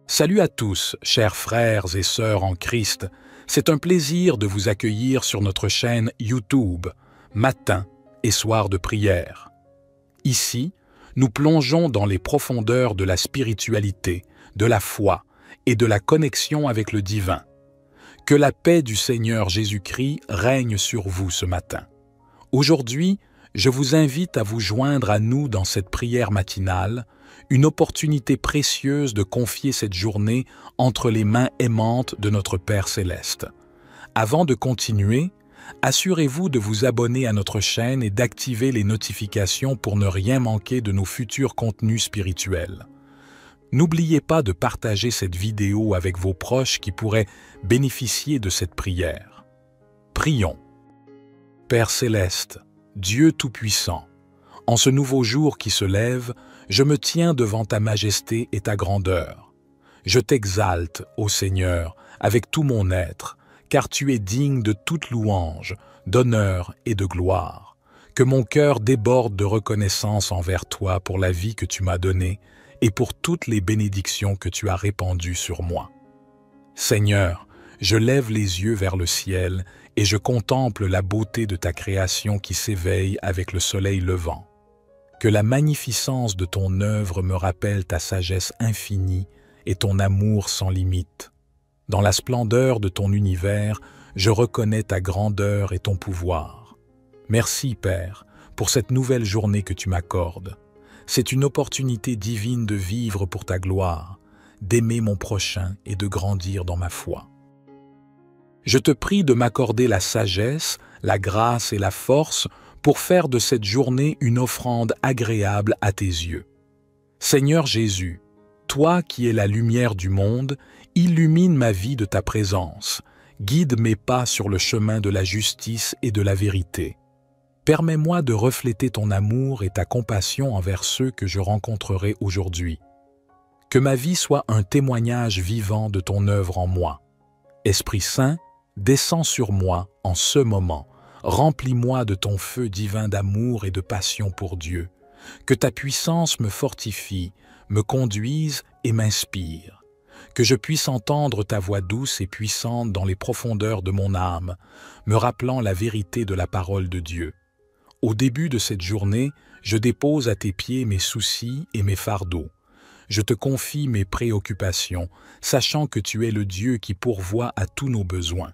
Salut à tous, chers frères et sœurs en Christ. C'est un plaisir de vous accueillir sur notre chaîne YouTube, Matin et Soir de prière. Ici, nous plongeons dans les profondeurs de la spiritualité, de la foi et de la connexion avec le divin. Que la paix du Seigneur Jésus-Christ règne sur vous ce matin. Aujourd'hui, je vous invite à vous joindre à nous dans cette prière matinale, une opportunité précieuse de confier cette journée entre les mains aimantes de notre Père Céleste. Avant de continuer, assurez-vous de vous abonner à notre chaîne et d'activer les notifications pour ne rien manquer de nos futurs contenus spirituels. N'oubliez pas de partager cette vidéo avec vos proches qui pourraient bénéficier de cette prière. Prions. Père Céleste, Dieu Tout-Puissant, en ce nouveau jour qui se lève, je me tiens devant ta majesté et ta grandeur. Je t'exalte, ô Seigneur, avec tout mon être, car tu es digne de toute louange, d'honneur et de gloire. Que mon cœur déborde de reconnaissance envers toi pour la vie que tu m'as donnée et pour toutes les bénédictions que tu as répandues sur moi. Seigneur, je lève les yeux vers le ciel et je contemple la beauté de ta création qui s'éveille avec le soleil levant. Que la magnificence de ton œuvre me rappelle ta sagesse infinie et ton amour sans limite. Dans la splendeur de ton univers, je reconnais ta grandeur et ton pouvoir. Merci, Père, pour cette nouvelle journée que tu m'accordes. C'est une opportunité divine de vivre pour ta gloire, d'aimer mon prochain et de grandir dans ma foi. Je te prie de m'accorder la sagesse, la grâce et la force pour faire de cette journée une offrande agréable à tes yeux. Seigneur Jésus, toi qui es la lumière du monde, illumine ma vie de ta présence, guide mes pas sur le chemin de la justice et de la vérité. Permets-moi de refléter ton amour et ta compassion envers ceux que je rencontrerai aujourd'hui. Que ma vie soit un témoignage vivant de ton œuvre en moi. Esprit Saint, descends sur moi en ce moment. Remplis-moi de ton feu divin d'amour et de passion pour Dieu. Que ta puissance me fortifie, me conduise et m'inspire. Que je puisse entendre ta voix douce et puissante dans les profondeurs de mon âme, me rappelant la vérité de la parole de Dieu. Au début de cette journée, je dépose à tes pieds mes soucis et mes fardeaux. Je te confie mes préoccupations, sachant que tu es le Dieu qui pourvoit à tous nos besoins.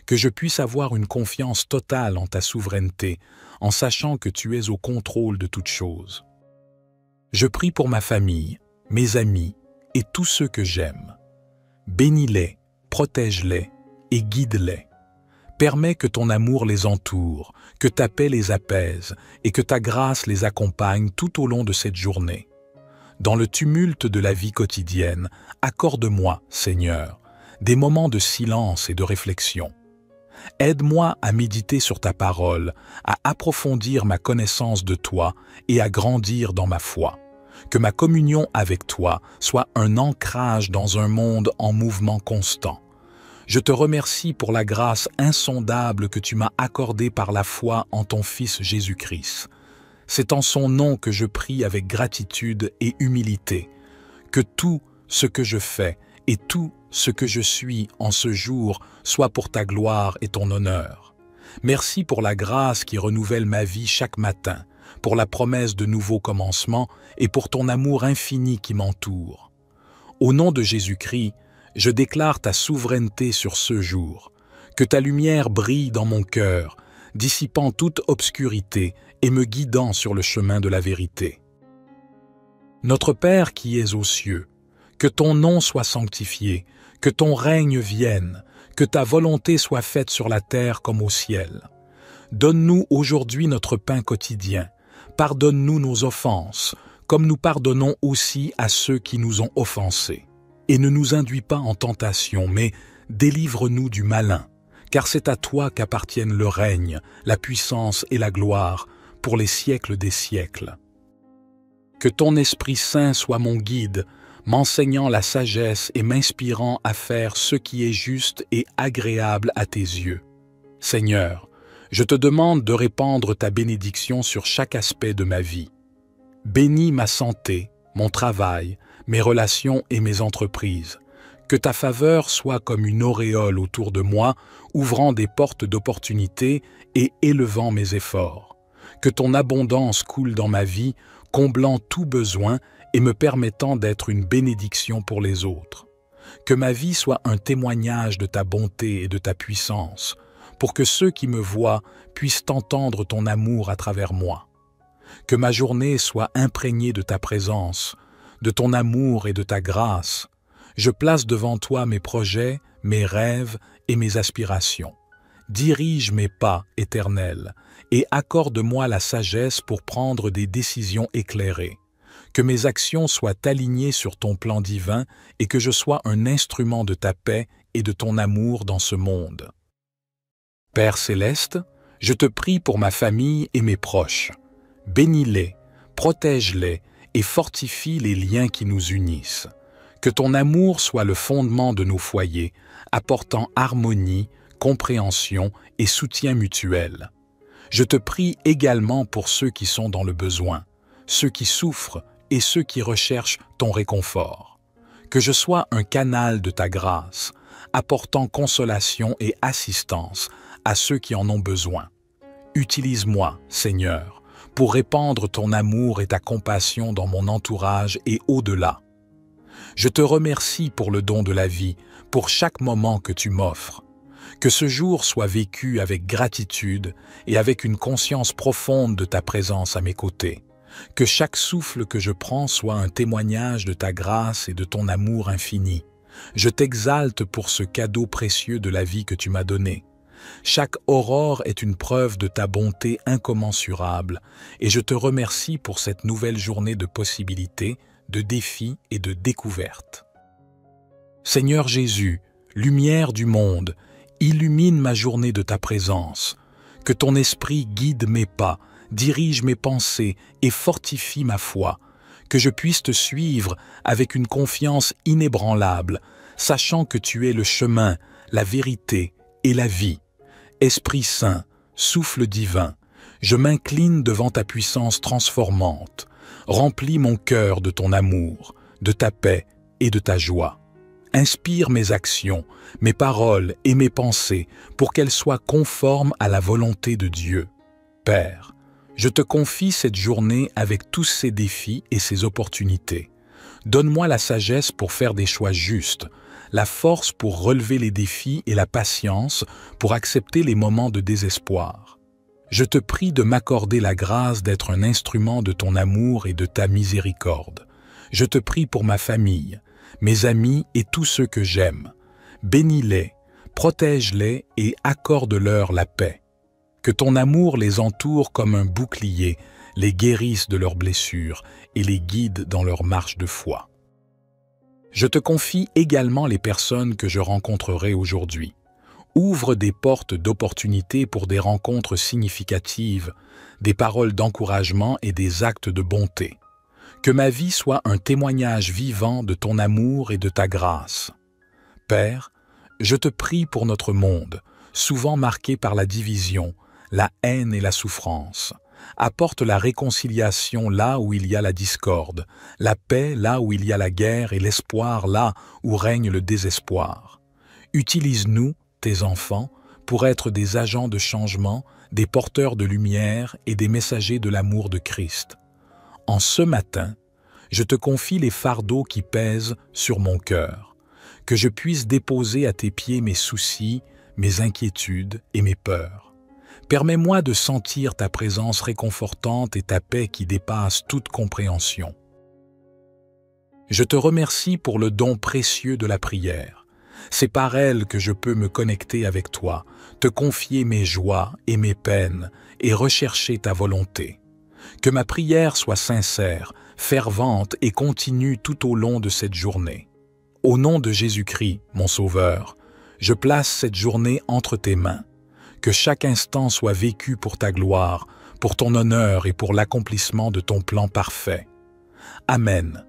Que je puisse avoir une confiance totale en ta souveraineté, en sachant que tu es au contrôle de toutes choses. Je prie pour ma famille, mes amis et tous ceux que j'aime. Bénis-les, protège-les et guide-les. Permets que ton amour les entoure, que ta paix les apaise et que ta grâce les accompagne tout au long de cette journée. Dans le tumulte de la vie quotidienne, accorde-moi, Seigneur, des moments de silence et de réflexion. Aide-moi à méditer sur ta parole, à approfondir ma connaissance de toi et à grandir dans ma foi. Que ma communion avec toi soit un ancrage dans un monde en mouvement constant. Je te remercie pour la grâce insondable que tu m'as accordée par la foi en ton Fils Jésus-Christ. C'est en son nom que je prie avec gratitude et humilité. Que tout ce que je fais et tout ce que je suis en ce jour soit pour ta gloire et ton honneur. Merci pour la grâce qui renouvelle ma vie chaque matin, pour la promesse de nouveaux commencements et pour ton amour infini qui m'entoure. Au nom de Jésus-Christ, je déclare ta souveraineté sur ce jour. Que ta lumière brille dans mon cœur, dissipant toute obscurité et me guidant sur le chemin de la vérité. Notre Père qui es aux cieux, que ton nom soit sanctifié, que ton règne vienne, que ta volonté soit faite sur la terre comme au ciel. Donne-nous aujourd'hui notre pain quotidien. Pardonne-nous nos offenses, comme nous pardonnons aussi à ceux qui nous ont offensés. Et ne nous induis pas en tentation, mais délivre-nous du malin, car c'est à toi qu'appartiennent le règne, la puissance et la gloire, pour les siècles des siècles. Que ton Esprit Saint soit mon guide, m'enseignant la sagesse et m'inspirant à faire ce qui est juste et agréable à tes yeux. Seigneur, je te demande de répandre ta bénédiction sur chaque aspect de ma vie. Bénis ma santé, mon travail, mes relations et mes entreprises. Que ta faveur soit comme une auréole autour de moi, ouvrant des portes d'opportunités et élevant mes efforts. Que ton abondance coule dans ma vie, comblant tout besoin et me permettant d'être une bénédiction pour les autres. Que ma vie soit un témoignage de ta bonté et de ta puissance, pour que ceux qui me voient puissent entendre ton amour à travers moi. Que ma journée soit imprégnée de ta présence, de ton amour et de ta grâce. Je place devant toi mes projets, mes rêves et mes aspirations. Dirige mes pas, Éternel, et accorde-moi la sagesse pour prendre des décisions éclairées. Que mes actions soient alignées sur ton plan divin et que je sois un instrument de ta paix et de ton amour dans ce monde. Père céleste, je te prie pour ma famille et mes proches. Bénis-les, protège-les et fortifie les liens qui nous unissent. Que ton amour soit le fondement de nos foyers, apportant harmonie, compréhension et soutien mutuel. Je te prie également pour ceux qui sont dans le besoin, ceux qui souffrent et ceux qui recherchent ton réconfort. Que je sois un canal de ta grâce, apportant consolation et assistance à ceux qui en ont besoin. Utilise-moi, Seigneur, pour répandre ton amour et ta compassion dans mon entourage et au-delà. Je te remercie pour le don de la vie, pour chaque moment que tu m'offres. Que ce jour soit vécu avec gratitude et avec une conscience profonde de ta présence à mes côtés. Que chaque souffle que je prends soit un témoignage de ta grâce et de ton amour infini. Je t'exalte pour ce cadeau précieux de la vie que tu m'as donné. Chaque aurore est une preuve de ta bonté incommensurable et je te remercie pour cette nouvelle journée de possibilités, de défis et de découvertes. Seigneur Jésus, lumière du monde, illumine ma journée de ta présence. Que ton esprit guide mes pas, dirige mes pensées et fortifie ma foi. Que je puisse te suivre avec une confiance inébranlable, sachant que tu es le chemin, la vérité et la vie. Esprit Saint, souffle divin, je m'incline devant ta puissance transformante. Remplis mon cœur de ton amour, de ta paix et de ta joie. Inspire mes actions, mes paroles et mes pensées pour qu'elles soient conformes à la volonté de Dieu. Père, je te confie cette journée avec tous ses défis et ses opportunités. Donne-moi la sagesse pour faire des choix justes, la force pour relever les défis et la patience pour accepter les moments de désespoir. Je te prie de m'accorder la grâce d'être un instrument de ton amour et de ta miséricorde. Je te prie pour ma famille, mes amis et tous ceux que j'aime. Bénis-les, protège-les et accorde-leur la paix. Que ton amour les entoure comme un bouclier, les guérisse de leurs blessures et les guide dans leur marche de foi. Je te confie également les personnes que je rencontrerai aujourd'hui. Ouvre des portes d'opportunités pour des rencontres significatives, des paroles d'encouragement et des actes de bonté. Que ma vie soit un témoignage vivant de ton amour et de ta grâce. Père, je te prie pour notre monde, souvent marqué par la division, la haine et la souffrance. Apporte la réconciliation là où il y a la discorde, la paix là où il y a la guerre et l'espoir là où règne le désespoir. Utilise-nous, tes enfants, pour être des agents de changement, des porteurs de lumière et des messagers de l'amour de Christ. En ce matin, je te confie les fardeaux qui pèsent sur mon cœur, que je puisse déposer à tes pieds mes soucis, mes inquiétudes et mes peurs. Permets-moi de sentir ta présence réconfortante et ta paix qui dépasse toute compréhension. Je te remercie pour le don précieux de la prière. C'est par elle que je peux me connecter avec toi, te confier mes joies et mes peines et rechercher ta volonté. Que ma prière soit sincère, fervente et continue tout au long de cette journée. Au nom de Jésus-Christ, mon Sauveur, je place cette journée entre tes mains. Que chaque instant soit vécu pour ta gloire, pour ton honneur et pour l'accomplissement de ton plan parfait. Amen.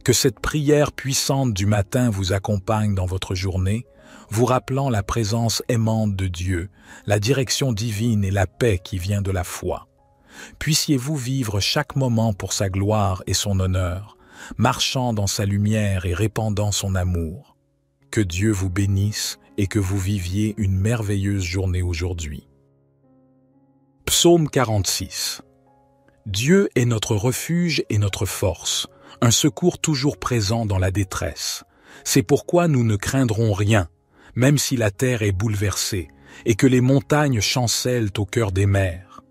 Que cette prière puissante du matin vous accompagne dans votre journée, vous rappelant la présence aimante de Dieu, la direction divine et la paix qui vient de la foi. Puissiez-vous vivre chaque moment pour sa gloire et son honneur, marchant dans sa lumière et répandant son amour. Que Dieu vous bénisse et que vous viviez une merveilleuse journée aujourd'hui. Psaume 46. Dieu est notre refuge et notre force, un secours toujours présent dans la détresse. C'est pourquoi nous ne craindrons rien, même si la terre est bouleversée et que les montagnes chancellent au cœur des mers,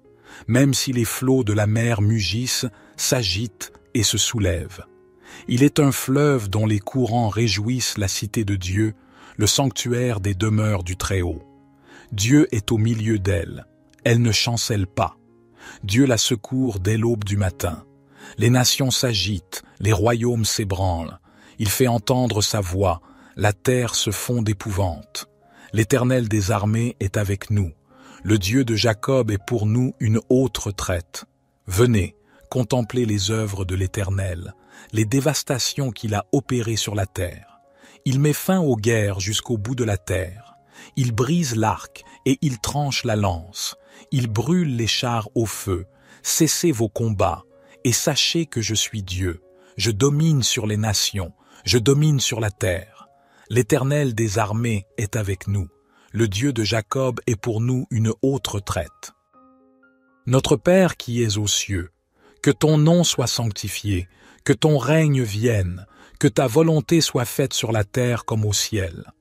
même si les flots de la mer mugissent, s'agitent et se soulèvent. Il est un fleuve dont les courants réjouissent la cité de Dieu, le sanctuaire des demeures du Très-Haut. Dieu est au milieu d'elle, elle ne chancelle pas. Dieu la secourt dès l'aube du matin. Les nations s'agitent, les royaumes s'ébranlent. Il fait entendre sa voix, la terre se fond d'épouvante. L'Éternel des armées est avec nous. Le Dieu de Jacob est pour nous une haute retraite. Venez, contemplez les œuvres de l'Éternel, les dévastations qu'il a opérées sur la terre. Il met fin aux guerres jusqu'au bout de la terre. Il brise l'arc et il tranche la lance. Il brûle les chars au feu. Cessez vos combats et sachez que je suis Dieu. Je domine sur les nations, je domine sur la terre. L'Éternel des armées est avec nous. Le Dieu de Jacob est pour nous une haute retraite. Notre Père qui es aux cieux, que ton nom soit sanctifié, que ton règne vienne, que ta volonté soit faite sur la terre comme au ciel.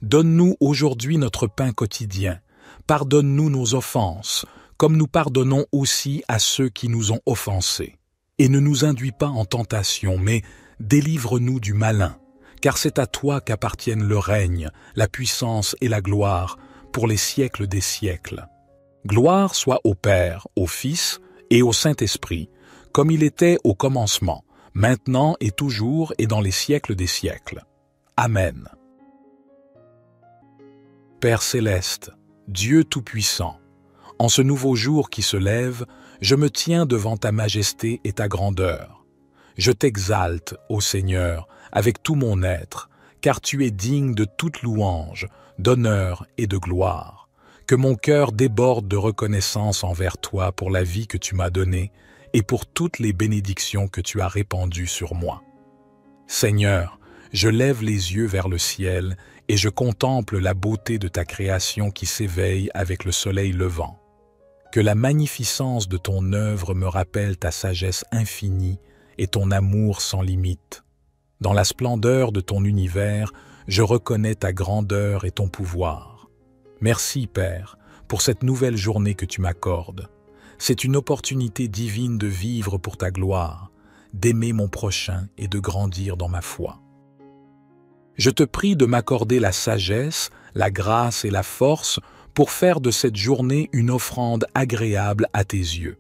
Donne-nous aujourd'hui notre pain quotidien. Pardonne-nous nos offenses, comme nous pardonnons aussi à ceux qui nous ont offensés. Et ne nous induis pas en tentation, mais délivre-nous du malin, car c'est à toi qu'appartiennent le règne, la puissance et la gloire, pour les siècles des siècles. Gloire soit au Père, au Fils et au Saint-Esprit, comme il était au commencement, maintenant et toujours et dans les siècles des siècles. Amen. Père céleste, Dieu Tout-Puissant, en ce nouveau jour qui se lève, je me tiens devant ta majesté et ta grandeur. Je t'exalte, ô Seigneur, avec tout mon être, car tu es digne de toute louange, d'honneur et de gloire. Que mon cœur déborde de reconnaissance envers toi pour la vie que tu m'as donnée et pour toutes les bénédictions que tu as répandues sur moi. Seigneur, je lève les yeux vers le ciel et je contemple la beauté de ta création qui s'éveille avec le soleil levant. Que la magnificence de ton œuvre me rappelle ta sagesse infinie et ton amour sans limite. Dans la splendeur de ton univers, je reconnais ta grandeur et ton pouvoir. Merci, Père, pour cette nouvelle journée que tu m'accordes. C'est une opportunité divine de vivre pour ta gloire, d'aimer mon prochain et de grandir dans ma foi. Je te prie de m'accorder la sagesse, la grâce et la force pour faire de cette journée une offrande agréable à tes yeux.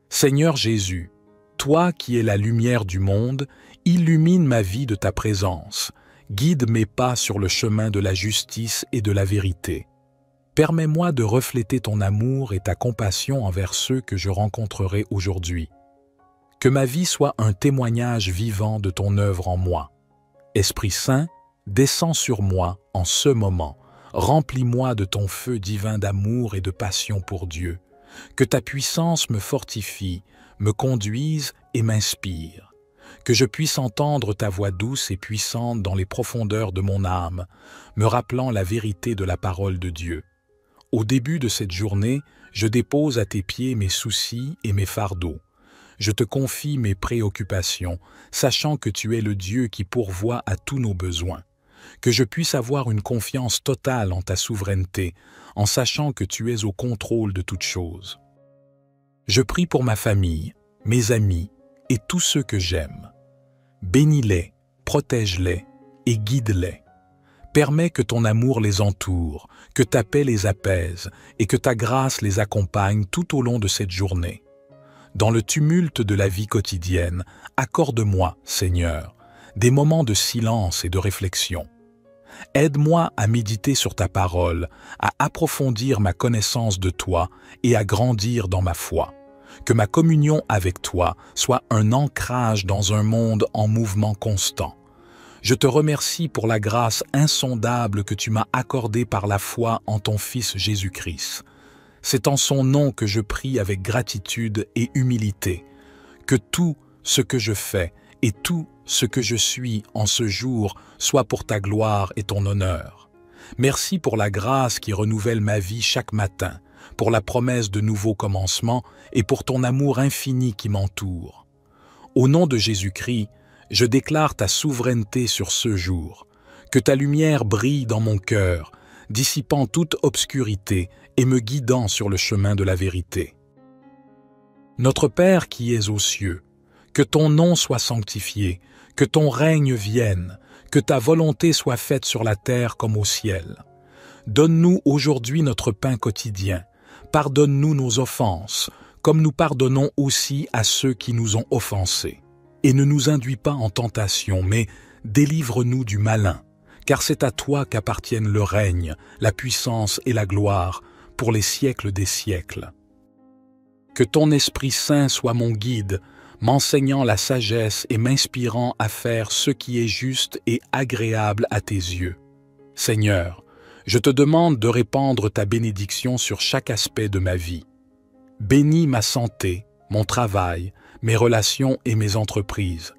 Seigneur Jésus, toi qui es la lumière du monde, illumine ma vie de ta présence, guide mes pas sur le chemin de la justice et de la vérité. Permets-moi de refléter ton amour et ta compassion envers ceux que je rencontrerai aujourd'hui. Que ma vie soit un témoignage vivant de ton œuvre en moi. Esprit Saint, descends sur moi en ce moment. Remplis-moi de ton feu divin d'amour et de passion pour Dieu. Que ta puissance me fortifie, me conduise et m'inspire. Que je puisse entendre ta voix douce et puissante dans les profondeurs de mon âme, me rappelant la vérité de la parole de Dieu. Au début de cette journée, je dépose à tes pieds mes soucis et mes fardeaux. Je te confie mes préoccupations, sachant que tu es le Dieu qui pourvoit à tous nos besoins. Que je puisse avoir une confiance totale en ta souveraineté, en sachant que tu es au contrôle de toutes choses. Je prie pour ma famille, mes amis et tous ceux que j'aime. Bénis-les, protège-les et guide-les. Permets que ton amour les entoure, que ta paix les apaise et que ta grâce les accompagne tout au long de cette journée. Dans le tumulte de la vie quotidienne, accorde-moi, Seigneur, des moments de silence et de réflexion. Aide-moi à méditer sur ta parole, à approfondir ma connaissance de toi et à grandir dans ma foi. Que ma communion avec toi soit un ancrage dans un monde en mouvement constant. Je te remercie pour la grâce insondable que tu m'as accordée par la foi en ton Fils Jésus-Christ. C'est en son nom que je prie avec gratitude et humilité. Que tout ce que je fais et tout ce que je suis en ce jour soit pour ta gloire et ton honneur. Merci pour la grâce qui renouvelle ma vie chaque matin, pour la promesse de nouveaux commencements et pour ton amour infini qui m'entoure. Au nom de Jésus-Christ, je déclare ta souveraineté sur ce jour, que ta lumière brille dans mon cœur, dissipant toute obscurité et me guidant sur le chemin de la vérité. Notre Père qui es aux cieux, que ton nom soit sanctifié, que ton règne vienne, que ta volonté soit faite sur la terre comme au ciel. Donne-nous aujourd'hui notre pain quotidien. Pardonne-nous nos offenses, comme nous pardonnons aussi à ceux qui nous ont offensés. Et ne nous induis pas en tentation, mais délivre-nous du malin, car c'est à toi qu'appartiennent le règne, la puissance et la gloire, pour les siècles des siècles. Que ton Esprit Saint soit mon guide, m'enseignant la sagesse et m'inspirant à faire ce qui est juste et agréable à tes yeux. Seigneur, je te demande de répandre ta bénédiction sur chaque aspect de ma vie. Bénis ma santé, mon travail, mes relations et mes entreprises.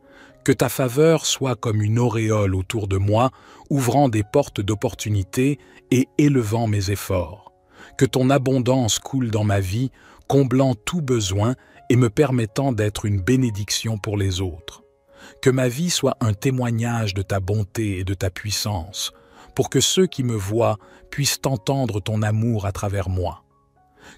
Que ta faveur soit comme une auréole autour de moi, ouvrant des portes d'opportunités et élevant mes efforts. Que ton abondance coule dans ma vie, comblant tout besoin et me permettant d'être une bénédiction pour les autres. Que ma vie soit un témoignage de ta bonté et de ta puissance, pour que ceux qui me voient puissent entendre ton amour à travers moi.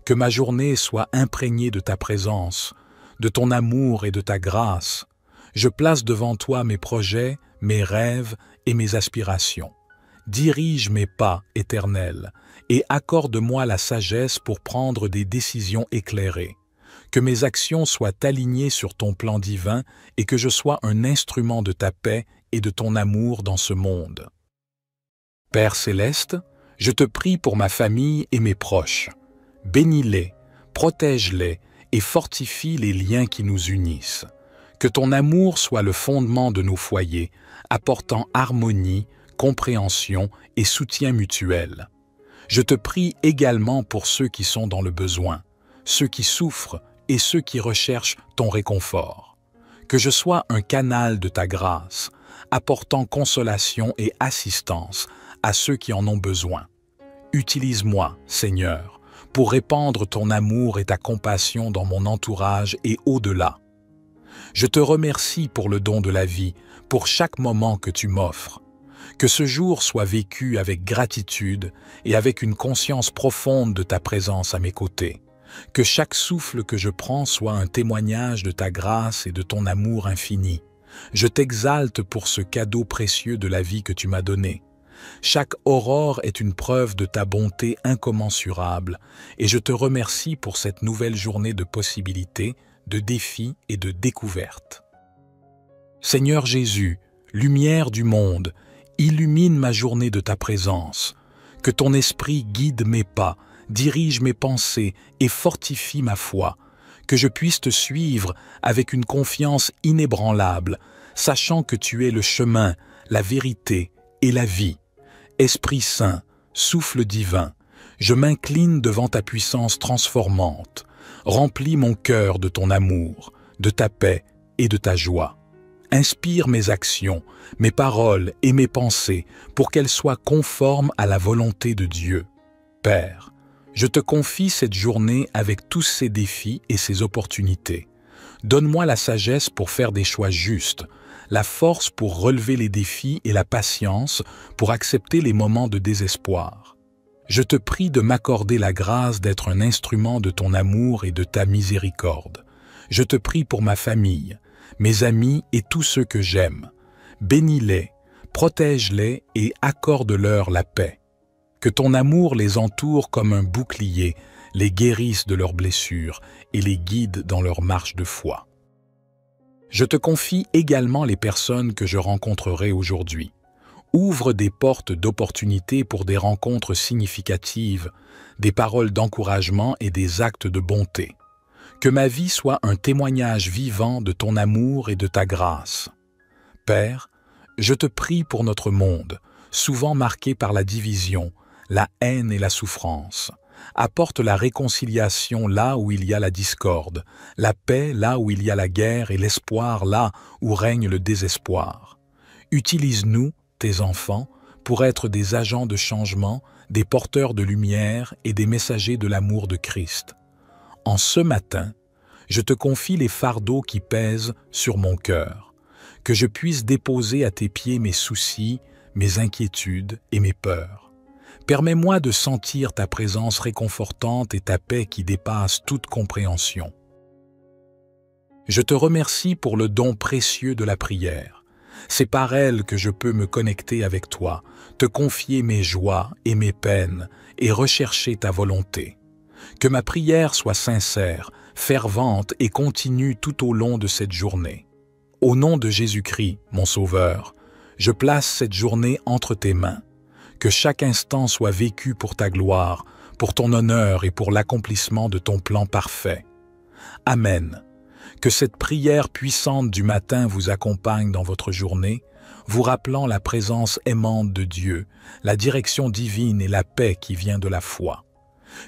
Que ma journée soit imprégnée de ta présence, de ton amour et de ta grâce. Je place devant toi mes projets, mes rêves et mes aspirations. Dirige mes pas, Éternel, et accorde-moi la sagesse pour prendre des décisions éclairées. Que mes actions soient alignées sur ton plan divin et que je sois un instrument de ta paix et de ton amour dans ce monde. Père céleste, je te prie pour ma famille et mes proches. Bénis-les, protège-les et fortifie les liens qui nous unissent. Que ton amour soit le fondement de nos foyers, apportant harmonie, compréhension et soutien mutuel. Je te prie également pour ceux qui sont dans le besoin, ceux qui souffrent et ceux qui recherchent ton réconfort. Que je sois un canal de ta grâce, apportant consolation et assistance à ceux qui en ont besoin. Utilise-moi, Seigneur, pour répandre ton amour et ta compassion dans mon entourage et au-delà. Je te remercie pour le don de la vie, pour chaque moment que tu m'offres. Que ce jour soit vécu avec gratitude et avec une conscience profonde de ta présence à mes côtés. Que chaque souffle que je prends soit un témoignage de ta grâce et de ton amour infini. Je t'exalte pour ce cadeau précieux de la vie que tu m'as donné. Chaque aurore est une preuve de ta bonté incommensurable et je te remercie pour cette nouvelle journée de possibilités, de défis et de découvertes. Seigneur Jésus, lumière du monde, illumine ma journée de ta présence. Que ton esprit guide mes pas, dirige mes pensées et fortifie ma foi. Que je puisse te suivre avec une confiance inébranlable, sachant que tu es le chemin, la vérité et la vie. Esprit Saint, souffle divin, je m'incline devant ta puissance transformante. Remplis mon cœur de ton amour, de ta paix et de ta joie. Inspire mes actions, mes paroles et mes pensées pour qu'elles soient conformes à la volonté de Dieu. Père, je te confie cette journée avec tous ses défis et ses opportunités. Donne-moi la sagesse pour faire des choix justes, la force pour relever les défis et la patience pour accepter les moments de désespoir. Je te prie de m'accorder la grâce d'être un instrument de ton amour et de ta miséricorde. Je te prie pour ma famille, mes amis et tous ceux que j'aime. Bénis-les, protège-les et accorde-leur la paix. Que ton amour les entoure comme un bouclier, les guérisse de leurs blessures et les guide dans leur marche de foi. Je te confie également les personnes que je rencontrerai aujourd'hui. Ouvre des portes d'opportunités pour des rencontres significatives, des paroles d'encouragement et des actes de bonté. Que ma vie soit un témoignage vivant de ton amour et de ta grâce. Père, je te prie pour notre monde, souvent marqué par la division, la haine et la souffrance. Apporte la réconciliation là où il y a la discorde, la paix là où il y a la guerre et l'espoir là où règne le désespoir. Utilise-nous, tes enfants, pour être des agents de changement, des porteurs de lumière et des messagers de l'amour de Christ. En ce matin, je te confie les fardeaux qui pèsent sur mon cœur, que je puisse déposer à tes pieds mes soucis, mes inquiétudes et mes peurs. Permets-moi de sentir ta présence réconfortante et ta paix qui dépasse toute compréhension. Je te remercie pour le don précieux de la prière. C'est par elle que je peux me connecter avec toi, te confier mes joies et mes peines et rechercher ta volonté. Que ma prière soit sincère, fervente et continue tout au long de cette journée. Au nom de Jésus-Christ, mon Sauveur, je place cette journée entre tes mains. Que chaque instant soit vécu pour ta gloire, pour ton honneur et pour l'accomplissement de ton plan parfait. Amen. Que cette prière puissante du matin vous accompagne dans votre journée, vous rappelant la présence aimante de Dieu, la direction divine et la paix qui vient de la foi.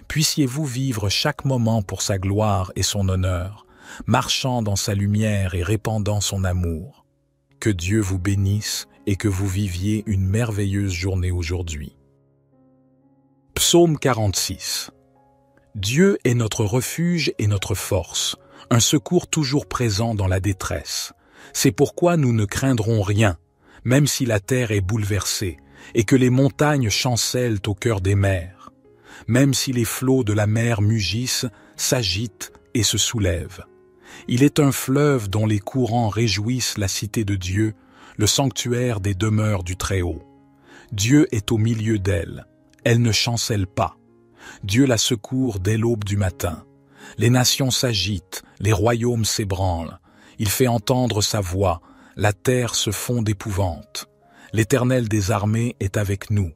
Puissiez-vous vivre chaque moment pour sa gloire et son honneur, marchant dans sa lumière et répandant son amour. Que Dieu vous bénisse et que vous viviez une merveilleuse journée aujourd'hui. Psaume 46. Dieu est notre refuge et notre force, un secours toujours présent dans la détresse. C'est pourquoi nous ne craindrons rien, même si la terre est bouleversée et que les montagnes chancellent au cœur des mers, même si les flots de la mer mugissent, s'agitent et se soulèvent. Il est un fleuve dont les courants réjouissent la cité de Dieu, le sanctuaire des demeures du Très-Haut. Dieu est au milieu d'elle. Elle ne chancelle pas. Dieu la secourt dès l'aube du matin. Les nations s'agitent, les royaumes s'ébranlent. Il fait entendre sa voix, la terre se fond d'épouvante. L'Éternel des armées est avec nous.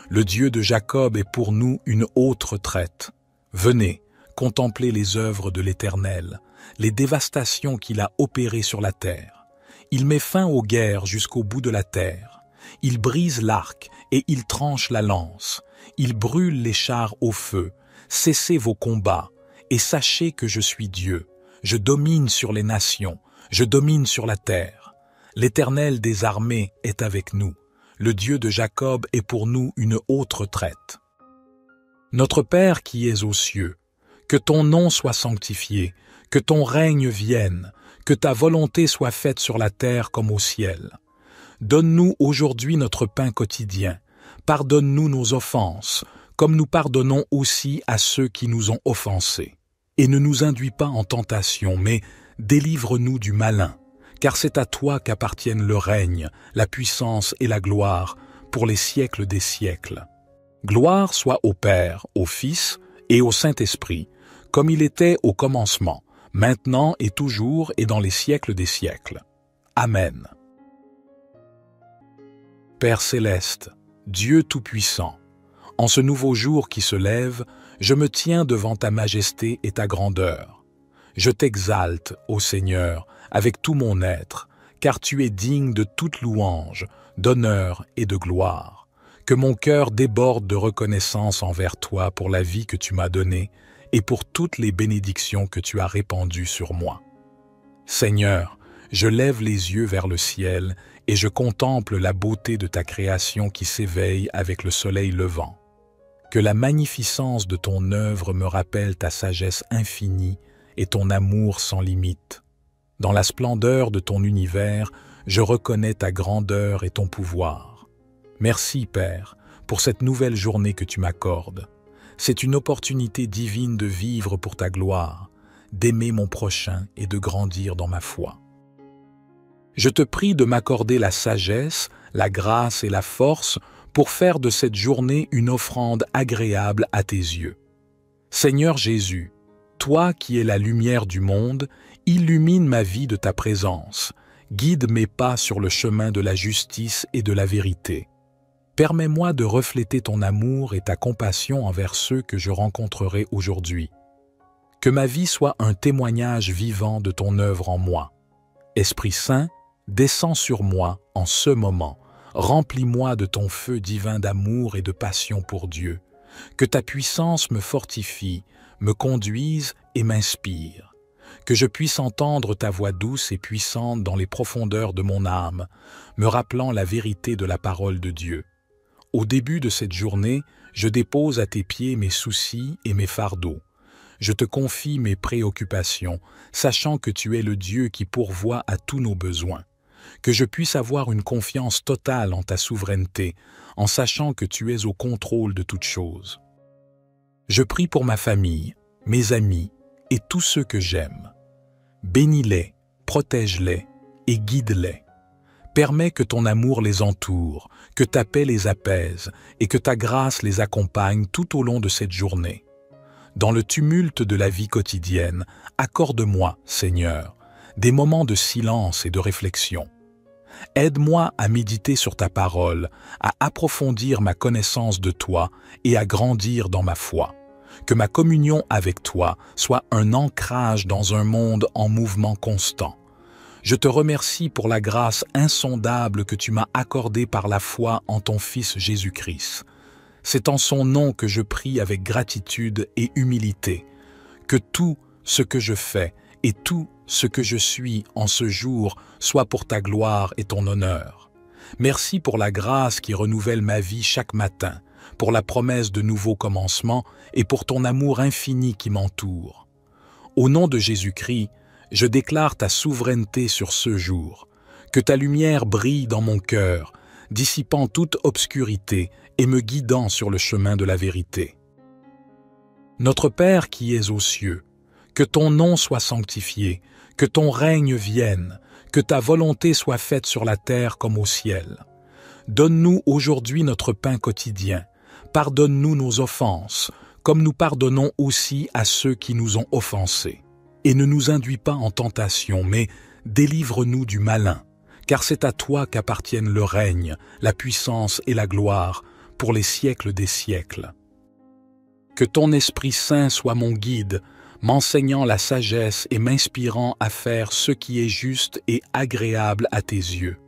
Le Dieu de Jacob est pour nous une haute retraite. Venez, contemplez les œuvres de l'Éternel, les dévastations qu'il a opérées sur la terre. Il met fin aux guerres jusqu'au bout de la terre. Il brise l'arc et il tranche la lance. Il brûle les chars au feu. Cessez vos combats et sachez que je suis Dieu. Je domine sur les nations, je domine sur la terre. L'Éternel des armées est avec nous. Le Dieu de Jacob est pour nous une haute retraite. Notre Père qui es aux cieux, que ton nom soit sanctifié, que ton règne vienne, que ta volonté soit faite sur la terre comme au ciel. Donne-nous aujourd'hui notre pain quotidien. Pardonne-nous nos offenses, comme nous pardonnons aussi à ceux qui nous ont offensés. Et ne nous induis pas en tentation, mais délivre-nous du malin, car c'est à toi qu'appartiennent le règne, la puissance et la gloire, pour les siècles des siècles. Gloire soit au Père, au Fils et au Saint-Esprit, comme il était au commencement, maintenant et toujours et dans les siècles des siècles. Amen. Père céleste, Dieu tout-puissant, en ce nouveau jour qui se lève, je me tiens devant ta majesté et ta grandeur. Je t'exalte, ô Seigneur, avec tout mon être, car tu es digne de toute louange, d'honneur et de gloire. Que mon cœur déborde de reconnaissance envers toi pour la vie que tu m'as donnée et pour toutes les bénédictions que tu as répandues sur moi. Seigneur, je lève les yeux vers le ciel et je contemple la beauté de ta création qui s'éveille avec le soleil levant. Que la magnificence de ton œuvre me rappelle ta sagesse infinie et ton amour sans limite. Dans la splendeur de ton univers, je reconnais ta grandeur et ton pouvoir. Merci, Père, pour cette nouvelle journée que tu m'accordes. C'est une opportunité divine de vivre pour ta gloire, d'aimer mon prochain et de grandir dans ma foi. Je te prie de m'accorder la sagesse, la grâce et la force pour faire de cette journée une offrande agréable à tes yeux. Seigneur Jésus, toi qui es la lumière du monde, illumine ma vie de ta présence, guide mes pas sur le chemin de la justice et de la vérité. Permets-moi de refléter ton amour et ta compassion envers ceux que je rencontrerai aujourd'hui. Que ma vie soit un témoignage vivant de ton œuvre en moi. Esprit Saint, descends sur moi en ce moment. Remplis-moi de ton feu divin d'amour et de passion pour Dieu. Que ta puissance me fortifie, me conduise et m'inspire. Que je puisse entendre ta voix douce et puissante dans les profondeurs de mon âme, me rappelant la vérité de la parole de Dieu. Au début de cette journée, je dépose à tes pieds mes soucis et mes fardeaux. Je te confie mes préoccupations, sachant que tu es le Dieu qui pourvoit à tous nos besoins. Que je puisse avoir une confiance totale en ta souveraineté, en sachant que tu es au contrôle de toutes choses. Je prie pour ma famille, mes amis et tous ceux que j'aime. Bénis-les, protège-les et guide-les. Permets que ton amour les entoure, que ta paix les apaise et que ta grâce les accompagne tout au long de cette journée. Dans le tumulte de la vie quotidienne, accorde-moi, Seigneur, des moments de silence et de réflexion. Aide-moi à méditer sur ta parole, à approfondir ma connaissance de toi et à grandir dans ma foi. Que ma communion avec toi soit un ancrage dans un monde en mouvement constant. Je te remercie pour la grâce insondable que tu m'as accordée par la foi en ton Fils Jésus-Christ. C'est en son nom que je prie avec gratitude et humilité. Que tout ce que je fais et tout ce que je suis en ce jour soit pour ta gloire et ton honneur. Merci pour la grâce qui renouvelle ma vie chaque matin, pour la promesse de nouveaux commencements et pour ton amour infini qui m'entoure. Au nom de Jésus-Christ, je déclare ta souveraineté sur ce jour. Que ta lumière brille dans mon cœur, dissipant toute obscurité et me guidant sur le chemin de la vérité. Notre Père qui es aux cieux, que ton nom soit sanctifié, que ton règne vienne, que ta volonté soit faite sur la terre comme au ciel. Donne-nous aujourd'hui notre pain quotidien. Pardonne-nous nos offenses, comme nous pardonnons aussi à ceux qui nous ont offensés. Et ne nous induis pas en tentation, mais délivre-nous du malin, car c'est à toi qu'appartiennent le règne, la puissance et la gloire, pour les siècles des siècles. Que ton Esprit Saint soit mon guide, m'enseignant la sagesse et m'inspirant à faire ce qui est juste et agréable à tes yeux.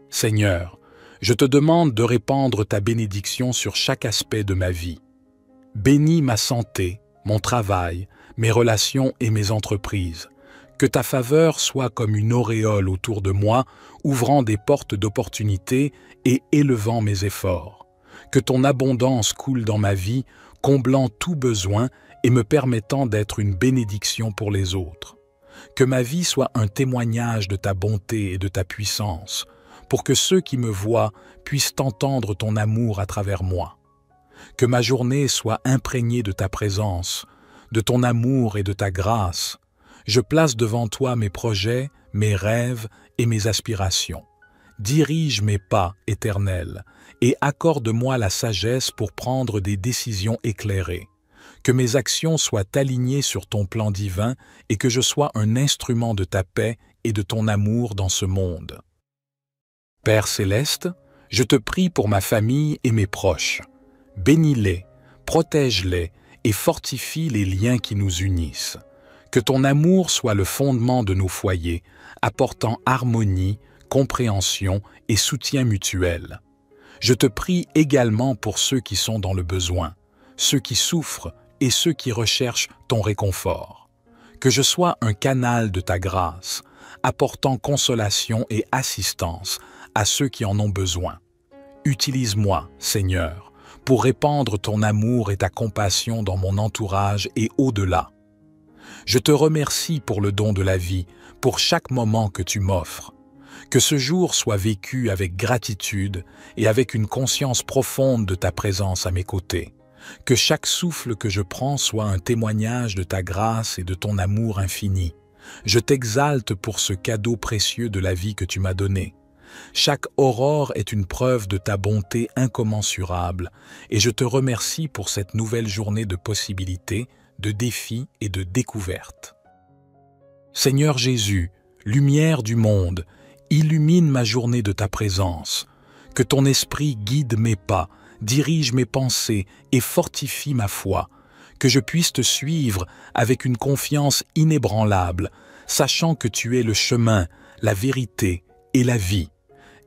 Seigneur, je te demande de répandre ta bénédiction sur chaque aspect de ma vie. Bénis ma santé, mon travail, mes relations et mes entreprises. Que ta faveur soit comme une auréole autour de moi, ouvrant des portes d'opportunités et élevant mes efforts. Que ton abondance coule dans ma vie, comblant tout besoin et me permettant d'être une bénédiction pour les autres. Que ma vie soit un témoignage de ta bonté et de ta puissance, pour que ceux qui me voient puissent entendre ton amour à travers moi. Que ma journée soit imprégnée de ta présence, de ton amour et de ta grâce. Je place devant toi mes projets, mes rêves et mes aspirations. Dirige mes pas, Éternel, et accorde-moi la sagesse pour prendre des décisions éclairées. Que mes actions soient alignées sur ton plan divin et que je sois un instrument de ta paix et de ton amour dans ce monde. Père céleste, je te prie pour ma famille et mes proches. Bénis-les, protège-les et fortifie les liens qui nous unissent. Que ton amour soit le fondement de nos foyers, apportant harmonie, compréhension et soutien mutuel. Je te prie également pour ceux qui sont dans le besoin, ceux qui souffrent et ceux qui recherchent ton réconfort. Que je sois un canal de ta grâce, apportant consolation et assistance à ceux qui en ont besoin. Utilise-moi, Seigneur, pour répandre ton amour et ta compassion dans mon entourage et au-delà. Je te remercie pour le don de la vie, pour chaque moment que tu m'offres. Que ce jour soit vécu avec gratitude et avec une conscience profonde de ta présence à mes côtés. Que chaque souffle que je prends soit un témoignage de ta grâce et de ton amour infini. Je t'exalte pour ce cadeau précieux de la vie que tu m'as donné. Chaque aurore est une preuve de ta bonté incommensurable et je te remercie pour cette nouvelle journée de possibilités, de défis et de découvertes. Seigneur Jésus, lumière du monde, illumine ma journée de ta présence. Que ton esprit guide mes pas, dirige mes pensées et fortifie ma foi. Que je puisse te suivre avec une confiance inébranlable, sachant que tu es le chemin, la vérité et la vie.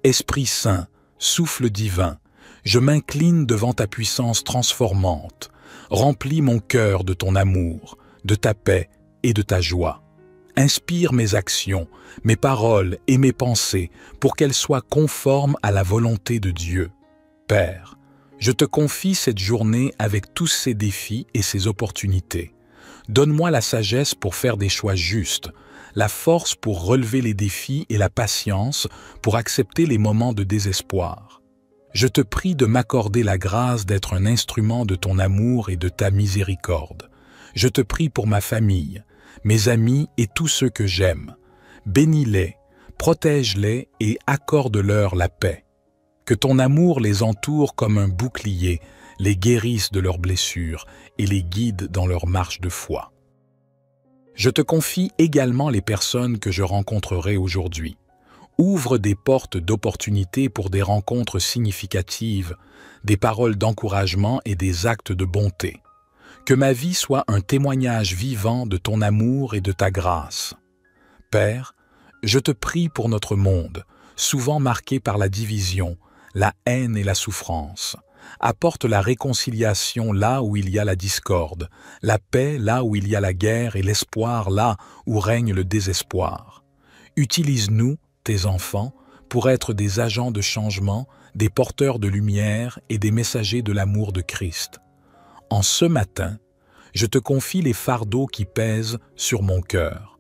Esprit Saint, souffle divin, je m'incline devant ta puissance transformante. Remplis mon cœur de ton amour, de ta paix et de ta joie. Inspire mes actions, mes paroles et mes pensées pour qu'elles soient conformes à la volonté de Dieu. Père, je te confie cette journée avec tous ses défis et ses opportunités. Donne-moi la sagesse pour faire des choix justes, la force pour relever les défis et la patience pour accepter les moments de désespoir. Je te prie de m'accorder la grâce d'être un instrument de ton amour et de ta miséricorde. Je te prie pour ma famille, mes amis et tous ceux que j'aime. Bénis-les, protège-les et accorde-leur la paix. Que ton amour les entoure comme un bouclier, les guérisse de leurs blessures et les guide dans leur marche de foi. Je te confie également les personnes que je rencontrerai aujourd'hui. Ouvre des portes d'opportunités pour des rencontres significatives, des paroles d'encouragement et des actes de bonté. Que ma vie soit un témoignage vivant de ton amour et de ta grâce. Père, je te prie pour notre monde, souvent marqué par la division, la haine et la souffrance. Apporte la réconciliation là où il y a la discorde, la paix là où il y a la guerre et l'espoir là où règne le désespoir. Utilise-nous, tes enfants, pour être des agents de changement, des porteurs de lumière et des messagers de l'amour de Christ. En ce matin, je te confie les fardeaux qui pèsent sur mon cœur,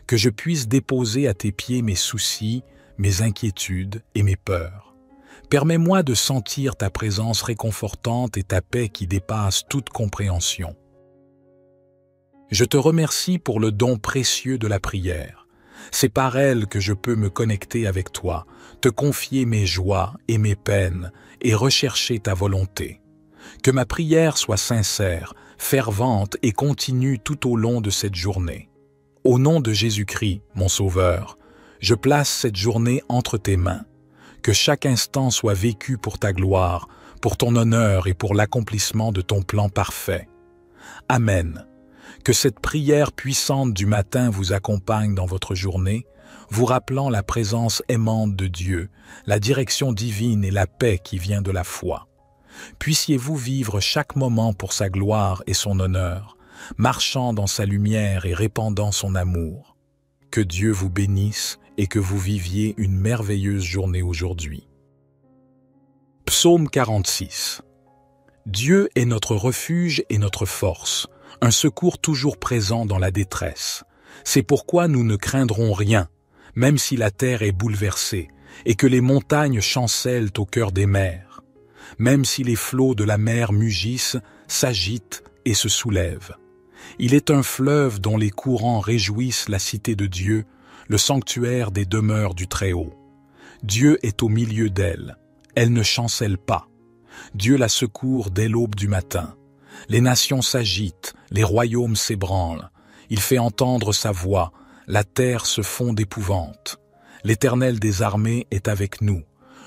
que je puisse déposer à tes pieds mes soucis, mes inquiétudes et mes peurs. Permets-moi de sentir ta présence réconfortante et ta paix qui dépasse toute compréhension. Je te remercie pour le don précieux de la prière. C'est par elle que je peux me connecter avec toi, te confier mes joies et mes peines et rechercher ta volonté. Que ma prière soit sincère, fervente et continue tout au long de cette journée. Au nom de Jésus-Christ, mon Sauveur, je place cette journée entre tes mains. Que chaque instant soit vécu pour ta gloire, pour ton honneur et pour l'accomplissement de ton plan parfait. Amen. Que cette prière puissante du matin vous accompagne dans votre journée, vous rappelant la présence aimante de Dieu, la direction divine et la paix qui vient de la foi. Puissiez-vous vivre chaque moment pour sa gloire et son honneur, marchant dans sa lumière et répandant son amour. Que Dieu vous bénisse et que vous viviez une merveilleuse journée aujourd'hui. Psaume 46. Dieu est notre refuge et notre force, un secours toujours présent dans la détresse. C'est pourquoi nous ne craindrons rien, même si la terre est bouleversée et que les montagnes chancellent au cœur des mers, même si les flots de la mer mugissent, s'agitent et se soulèvent. Il est un fleuve dont les courants réjouissent la cité de Dieu, le sanctuaire des demeures du Très-Haut. Dieu est au milieu d'elle, elle ne chancelle pas. Dieu la secourt dès l'aube du matin. Les nations s'agitent, les royaumes s'ébranlent. Il fait entendre sa voix, la terre se fond d'épouvante. L'Éternel des armées est avec nous.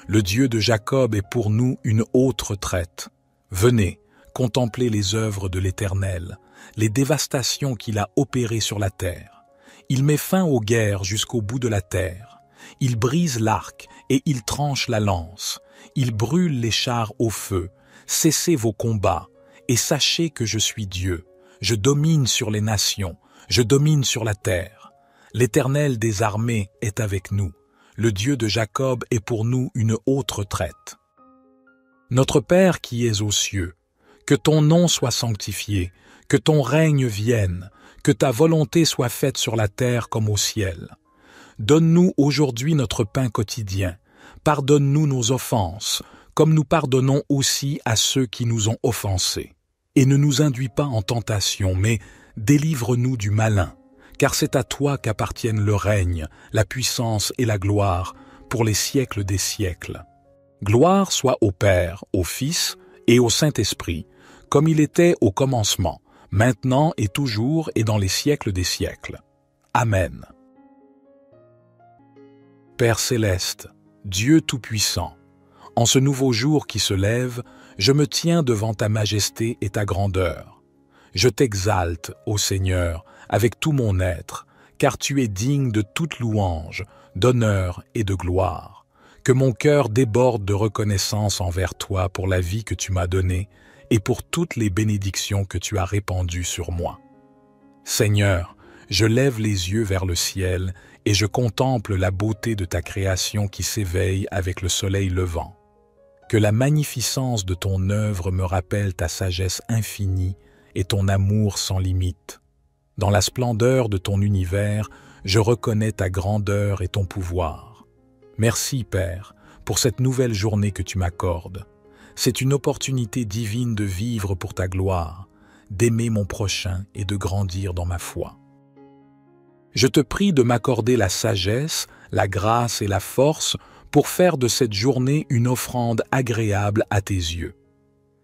Le Dieu de Jacob est pour nous une haute retraite. Venez, contemplez les œuvres de l'Éternel, les dévastations qu'il a opérées sur la terre. Il met fin aux guerres jusqu'au bout de la terre. Il brise l'arc et il tranche la lance. Il brûle les chars au feu. Cessez vos combats et sachez que je suis Dieu. Je domine sur les nations, je domine sur la terre. L'Éternel des armées est avec nous. Le Dieu de Jacob est pour nous une haute retraite. Notre Père qui es aux cieux, que ton nom soit sanctifié, que ton règne vienne, que ta volonté soit faite sur la terre comme au ciel. Donne-nous aujourd'hui notre pain quotidien. Pardonne-nous nos offenses, comme nous pardonnons aussi à ceux qui nous ont offensés. Et ne nous induis pas en tentation, mais délivre-nous du malin, car c'est à toi qu'appartiennent le règne, la puissance et la gloire, pour les siècles des siècles. Gloire soit au Père, au Fils et au Saint-Esprit, comme il était au commencement, maintenant et toujours et dans les siècles des siècles. Amen. Père céleste, Dieu Tout-Puissant, en ce nouveau jour qui se lève, je me tiens devant ta majesté et ta grandeur. Je t'exalte, ô Seigneur, avec tout mon être, car tu es digne de toute louange, d'honneur et de gloire. Que mon cœur déborde de reconnaissance envers toi pour la vie que tu m'as donnée et pour toutes les bénédictions que tu as répandues sur moi. Seigneur, je lève les yeux vers le ciel et je contemple la beauté de ta création qui s'éveille avec le soleil levant. Que la magnificence de ton œuvre me rappelle ta sagesse infinie et ton amour sans limite. Dans la splendeur de ton univers, je reconnais ta grandeur et ton pouvoir. Merci, Père, pour cette nouvelle journée que tu m'accordes. C'est une opportunité divine de vivre pour ta gloire, d'aimer mon prochain et de grandir dans ma foi. Je te prie de m'accorder la sagesse, la grâce et la force pour faire de cette journée une offrande agréable à tes yeux.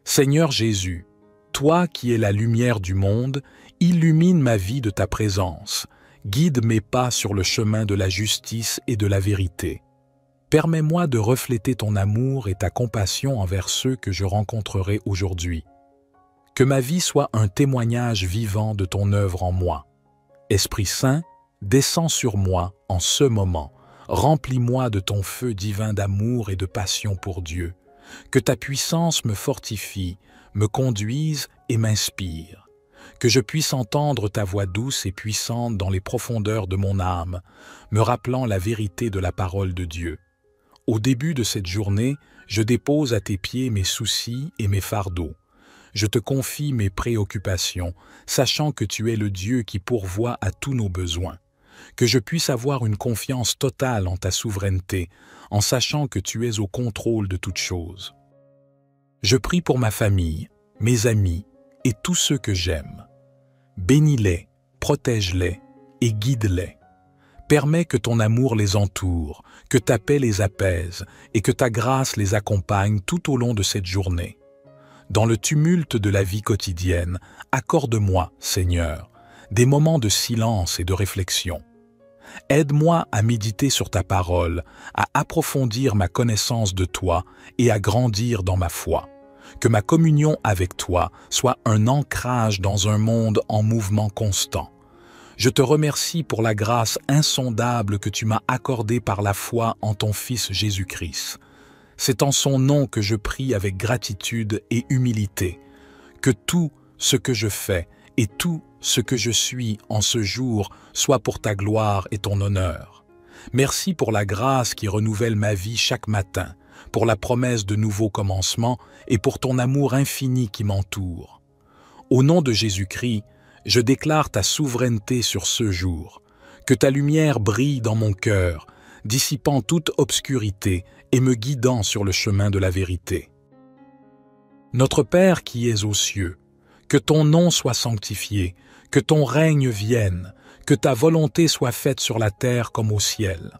Seigneur Jésus, toi qui es la lumière du monde, illumine ma vie de ta présence, guide mes pas sur le chemin de la justice et de la vérité. Permets-moi de refléter ton amour et ta compassion envers ceux que je rencontrerai aujourd'hui. Que ma vie soit un témoignage vivant de ton œuvre en moi. Esprit Saint, descends sur moi en ce moment. Remplis-moi de ton feu divin d'amour et de passion pour Dieu. Que ta puissance me fortifie, me conduise et m'inspire. Que je puisse entendre ta voix douce et puissante dans les profondeurs de mon âme, me rappelant la vérité de la parole de Dieu. Au début de cette journée, je dépose à tes pieds mes soucis et mes fardeaux. Je te confie mes préoccupations, sachant que tu es le Dieu qui pourvoit à tous nos besoins. Que je puisse avoir une confiance totale en ta souveraineté, en sachant que tu es au contrôle de toutes choses. Je prie pour ma famille, mes amis et tous ceux que j'aime. Bénis-les, protège-les et guide-les. Permets que ton amour les entoure, que ta paix les apaise et que ta grâce les accompagne tout au long de cette journée. Dans le tumulte de la vie quotidienne, accorde-moi, Seigneur, des moments de silence et de réflexion. Aide-moi à méditer sur ta parole, à approfondir ma connaissance de toi et à grandir dans ma foi. Que ma communion avec toi soit un ancrage dans un monde en mouvement constant. Je te remercie pour la grâce insondable que tu m'as accordée par la foi en ton Fils Jésus-Christ. C'est en son nom que je prie avec gratitude et humilité. Que tout ce que je fais et tout ce que je suis en ce jour soit pour ta gloire et ton honneur. Merci pour la grâce qui renouvelle ma vie chaque matin, pour la promesse de nouveaux commencements et pour ton amour infini qui m'entoure. Au nom de Jésus-Christ, je déclare ta souveraineté sur ce jour. Que ta lumière brille dans mon cœur, dissipant toute obscurité et me guidant sur le chemin de la vérité. Notre Père qui es aux cieux, que ton nom soit sanctifié, que ton règne vienne, que ta volonté soit faite sur la terre comme au ciel.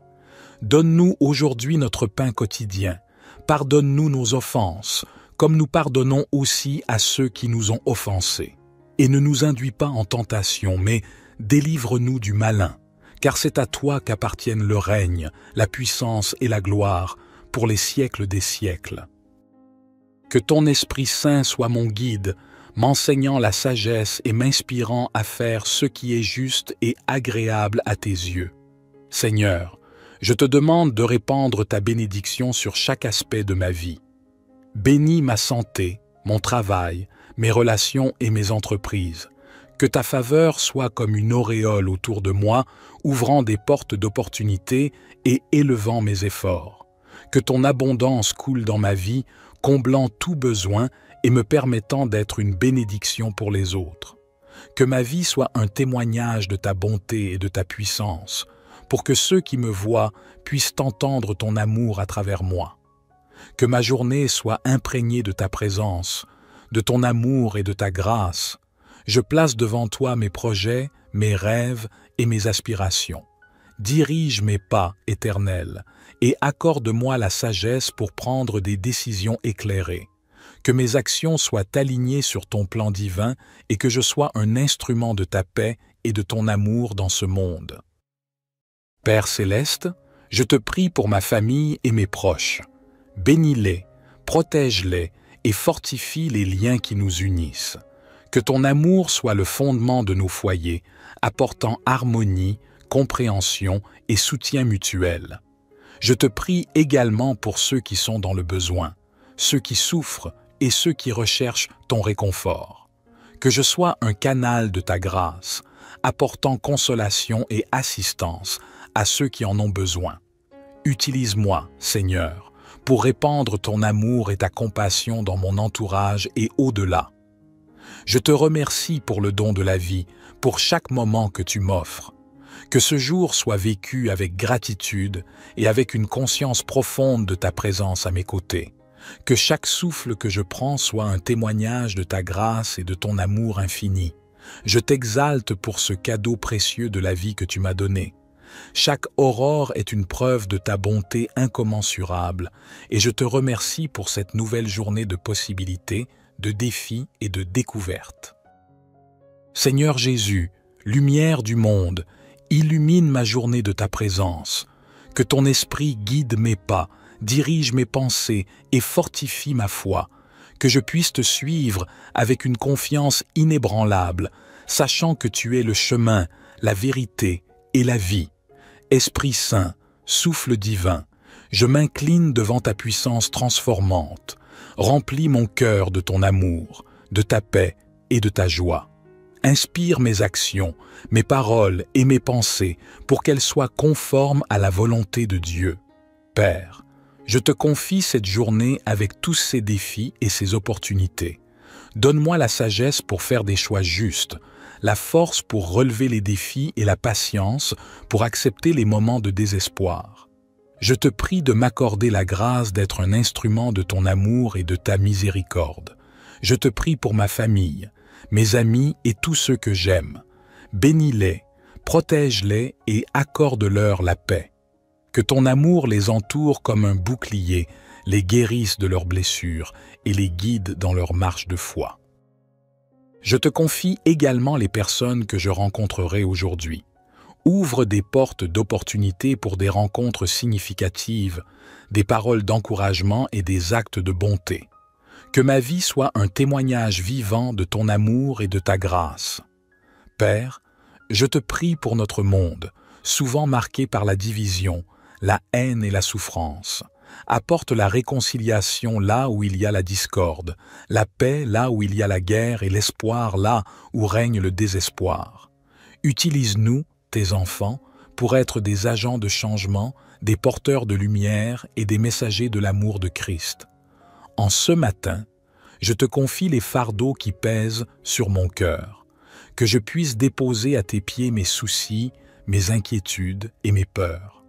Donne-nous aujourd'hui notre pain quotidien. Pardonne-nous nos offenses, comme nous pardonnons aussi à ceux qui nous ont offensés. Et ne nous induis pas en tentation, mais délivre-nous du malin, car c'est à toi qu'appartiennent le règne, la puissance et la gloire, pour les siècles des siècles. Que ton Esprit Saint soit mon guide, m'enseignant la sagesse et m'inspirant à faire ce qui est juste et agréable à tes yeux. Seigneur, je te demande de répandre ta bénédiction sur chaque aspect de ma vie. Bénis ma santé, mon travail, mes relations et mes entreprises. Que ta faveur soit comme une auréole autour de moi, ouvrant des portes d'opportunités et élevant mes efforts. Que ton abondance coule dans ma vie, comblant tout besoin et me permettant d'être une bénédiction pour les autres. Que ma vie soit un témoignage de ta bonté et de ta puissance, pour que ceux qui me voient puissent entendre ton amour à travers moi. Que ma journée soit imprégnée de ta présence, de ton amour et de ta grâce. Je place devant toi mes projets, mes rêves et mes aspirations. Dirige mes pas, Éternel, et accorde-moi la sagesse pour prendre des décisions éclairées. Que mes actions soient alignées sur ton plan divin et que je sois un instrument de ta paix et de ton amour dans ce monde. Père céleste, je te prie pour ma famille et mes proches. Bénis-les, protège-les et fortifie les liens qui nous unissent. Que ton amour soit le fondement de nos foyers, apportant harmonie, compréhension et soutien mutuel. Je te prie également pour ceux qui sont dans le besoin, ceux qui souffrent, et ceux qui recherchent ton réconfort. Que je sois un canal de ta grâce, apportant consolation et assistance à ceux qui en ont besoin. Utilise-moi, Seigneur, pour répandre ton amour et ta compassion dans mon entourage et au-delà. Je te remercie pour le don de la vie, pour chaque moment que tu m'offres. Que ce jour soit vécu avec gratitude et avec une conscience profonde de ta présence à mes côtés. Que chaque souffle que je prends soit un témoignage de ta grâce et de ton amour infini. Je t'exalte pour ce cadeau précieux de la vie que tu m'as donné. Chaque aurore est une preuve de ta bonté incommensurable et je te remercie pour cette nouvelle journée de possibilités, de défis et de découvertes. Seigneur Jésus, lumière du monde, illumine ma journée de ta présence. Que ton esprit guide mes pas, dirige mes pensées et fortifie ma foi. Que je puisse te suivre avec une confiance inébranlable, sachant que tu es le chemin, la vérité et la vie. Esprit Saint, souffle divin, je m'incline devant ta puissance transformante. Remplis mon cœur de ton amour, de ta paix et de ta joie. Inspire mes actions, mes paroles et mes pensées pour qu'elles soient conformes à la volonté de Dieu. Père, je te confie cette journée avec tous ses défis et ses opportunités. Donne-moi la sagesse pour faire des choix justes, la force pour relever les défis et la patience pour accepter les moments de désespoir. Je te prie de m'accorder la grâce d'être un instrument de ton amour et de ta miséricorde. Je te prie pour ma famille, mes amis et tous ceux que j'aime. Bénis-les, protège-les et accorde-leur la paix. Que ton amour les entoure comme un bouclier, les guérisse de leurs blessures et les guide dans leur marche de foi. Je te confie également les personnes que je rencontrerai aujourd'hui. Ouvre des portes d'opportunités pour des rencontres significatives, des paroles d'encouragement et des actes de bonté. Que ma vie soit un témoignage vivant de ton amour et de ta grâce. Père, je te prie pour notre monde, souvent marqué par la division, la haine et la souffrance. Apporte la réconciliation là où il y a la discorde, la paix là où il y a la guerre et l'espoir là où règne le désespoir. Utilise-nous, tes enfants, pour être des agents de changement, des porteurs de lumière et des messagers de l'amour de Christ. En ce matin, je te confie les fardeaux qui pèsent sur mon cœur, que je puisse déposer à tes pieds mes soucis, mes inquiétudes et mes peurs.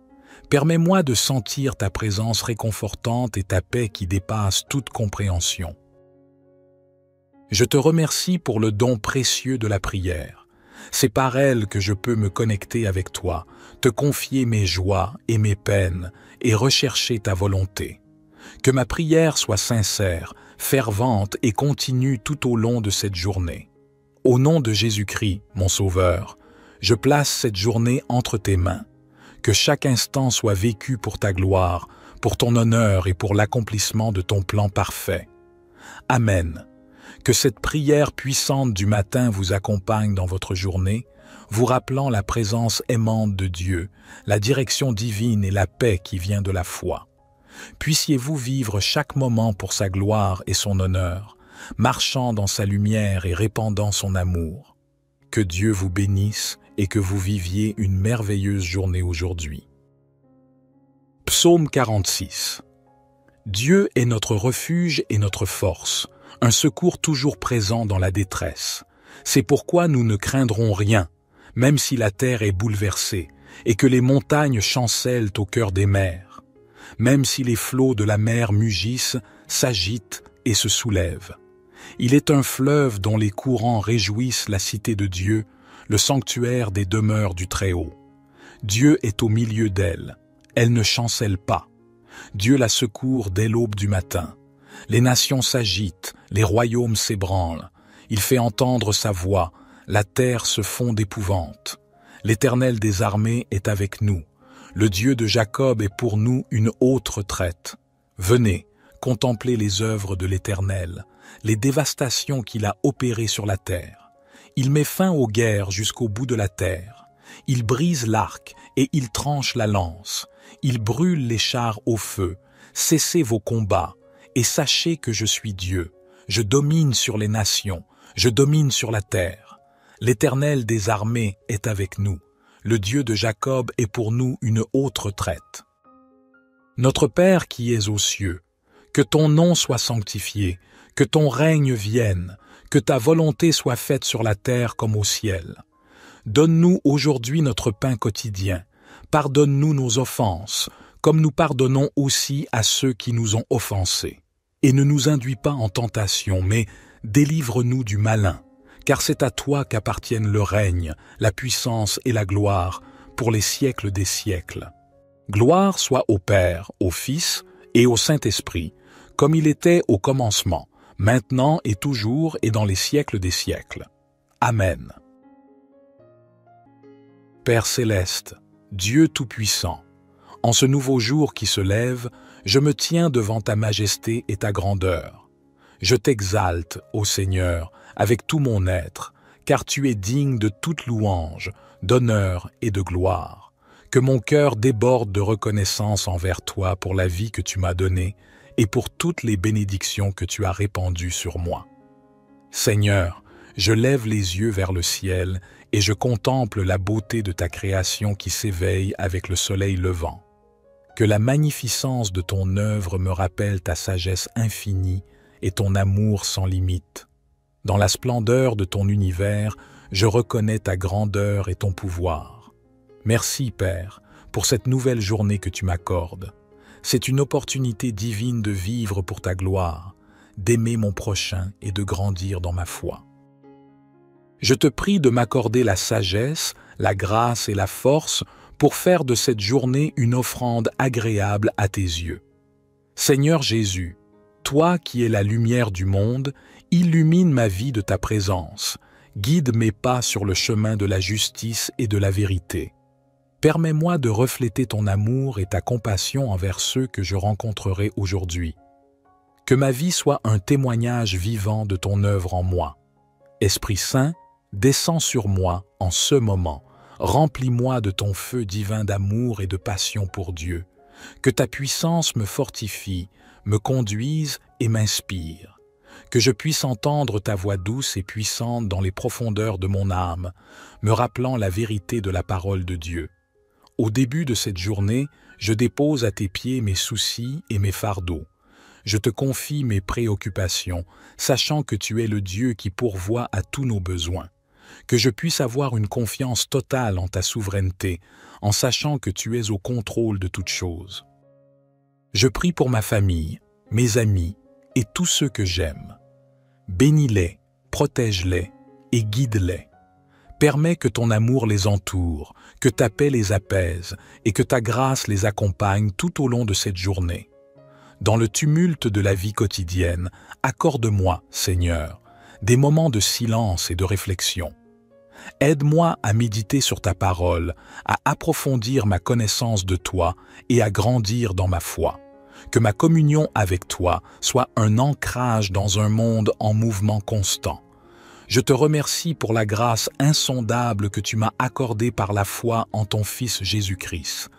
Permets-moi de sentir ta présence réconfortante et ta paix qui dépasse toute compréhension. Je te remercie pour le don précieux de la prière. C'est par elle que je peux me connecter avec toi, te confier mes joies et mes peines et rechercher ta volonté. Que ma prière soit sincère, fervente et continue tout au long de cette journée. Au nom de Jésus-Christ, mon Sauveur, je place cette journée entre tes mains. Que chaque instant soit vécu pour ta gloire, pour ton honneur et pour l'accomplissement de ton plan parfait. Amen. Que cette prière puissante du matin vous accompagne dans votre journée, vous rappelant la présence aimante de Dieu, la direction divine et la paix qui vient de la foi. Puissiez-vous vivre chaque moment pour sa gloire et son honneur, marchant dans sa lumière et répandant son amour. Que Dieu vous bénisse et que vous viviez une merveilleuse journée aujourd'hui. Psaume 46. Dieu est notre refuge et notre force, un secours toujours présent dans la détresse. C'est pourquoi nous ne craindrons rien, même si la terre est bouleversée et que les montagnes chancellent au cœur des mers, même si les flots de la mer mugissent, s'agitent et se soulèvent. Il est un fleuve dont les courants réjouissent la cité de Dieu, le sanctuaire des demeures du Très-Haut. Dieu est au milieu d'elle. Elle ne chancelle pas. Dieu la secourt dès l'aube du matin. Les nations s'agitent, les royaumes s'ébranlent. Il fait entendre sa voix, la terre se fond d'épouvante. L'Éternel des armées est avec nous. Le Dieu de Jacob est pour nous une haute retraite. Venez, contemplez les œuvres de l'Éternel, les dévastations qu'il a opérées sur la terre. Il met fin aux guerres jusqu'au bout de la terre. Il brise l'arc et il tranche la lance. Il brûle les chars au feu. Cessez vos combats et sachez que je suis Dieu. Je domine sur les nations, je domine sur la terre. L'Éternel des armées est avec nous. Le Dieu de Jacob est pour nous une haute retraite. Notre Père qui es aux cieux, que ton nom soit sanctifié, que ton règne vienne, que ta volonté soit faite sur la terre comme au ciel. Donne-nous aujourd'hui notre pain quotidien. Pardonne-nous nos offenses, comme nous pardonnons aussi à ceux qui nous ont offensés. Et ne nous induis pas en tentation, mais délivre-nous du malin, car c'est à toi qu'appartiennent le règne, la puissance et la gloire, pour les siècles des siècles. Gloire soit au Père, au Fils et au Saint-Esprit, comme il était au commencement, maintenant et toujours et dans les siècles des siècles. Amen. Père céleste, Dieu Tout-Puissant, en ce nouveau jour qui se lève, je me tiens devant ta majesté et ta grandeur. Je t'exalte, ô Seigneur, avec tout mon être, car tu es digne de toute louange, d'honneur et de gloire. Que mon cœur déborde de reconnaissance envers toi pour la vie que tu m'as donnée et pour toutes les bénédictions que tu as répandues sur moi. Seigneur, je lève les yeux vers le ciel et je contemple la beauté de ta création qui s'éveille avec le soleil levant. Que la magnificence de ton œuvre me rappelle ta sagesse infinie et ton amour sans limite. Dans la splendeur de ton univers, je reconnais ta grandeur et ton pouvoir. Merci, Père, pour cette nouvelle journée que tu m'accordes. C'est une opportunité divine de vivre pour ta gloire, d'aimer mon prochain et de grandir dans ma foi. Je te prie de m'accorder la sagesse, la grâce et la force pour faire de cette journée une offrande agréable à tes yeux. Seigneur Jésus, toi qui es la lumière du monde, illumine ma vie de ta présence, guide mes pas sur le chemin de la justice et de la vérité. Permets-moi de refléter ton amour et ta compassion envers ceux que je rencontrerai aujourd'hui. Que ma vie soit un témoignage vivant de ton œuvre en moi. Esprit Saint, descends sur moi en ce moment. Remplis-moi de ton feu divin d'amour et de passion pour Dieu. Que ta puissance me fortifie, me conduise et m'inspire. Que je puisse entendre ta voix douce et puissante dans les profondeurs de mon âme, me rappelant la vérité de la parole de Dieu. Au début de cette journée, je dépose à tes pieds mes soucis et mes fardeaux. Je te confie mes préoccupations, sachant que tu es le Dieu qui pourvoit à tous nos besoins. Que je puisse avoir une confiance totale en ta souveraineté, en sachant que tu es au contrôle de toutes choses. Je prie pour ma famille, mes amis et tous ceux que j'aime. Bénis-les, protège-les et guide-les. Permets que ton amour les entoure, que ta paix les apaise et que ta grâce les accompagne tout au long de cette journée. Dans le tumulte de la vie quotidienne, accorde-moi, Seigneur, des moments de silence et de réflexion. Aide-moi à méditer sur ta parole, à approfondir ma connaissance de toi et à grandir dans ma foi. Que ma communion avec toi soit un ancrage dans un monde en mouvement constant. Je te remercie pour la grâce insondable que tu m'as accordée par la foi en ton Fils Jésus-Christ.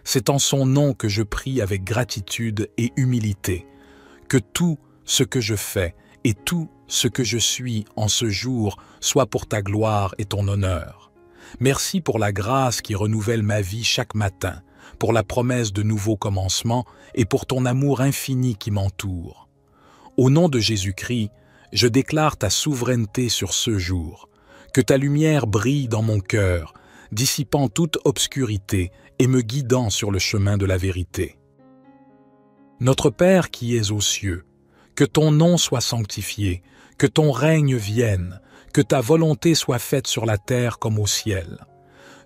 C'est en son nom que je prie avec gratitude et humilité. Que tout ce que je fais et tout ce que je suis en ce jour soit pour ta gloire et ton honneur. Merci pour la grâce qui renouvelle ma vie chaque matin, pour la promesse de nouveaux commencements et pour ton amour infini qui m'entoure. Au nom de Jésus-Christ, je déclare ta souveraineté sur ce jour. Que ta lumière brille dans mon cœur, dissipant toute obscurité et me guidant sur le chemin de la vérité. Notre Père qui es aux cieux, que ton nom soit sanctifié, que ton règne vienne, que ta volonté soit faite sur la terre comme au ciel.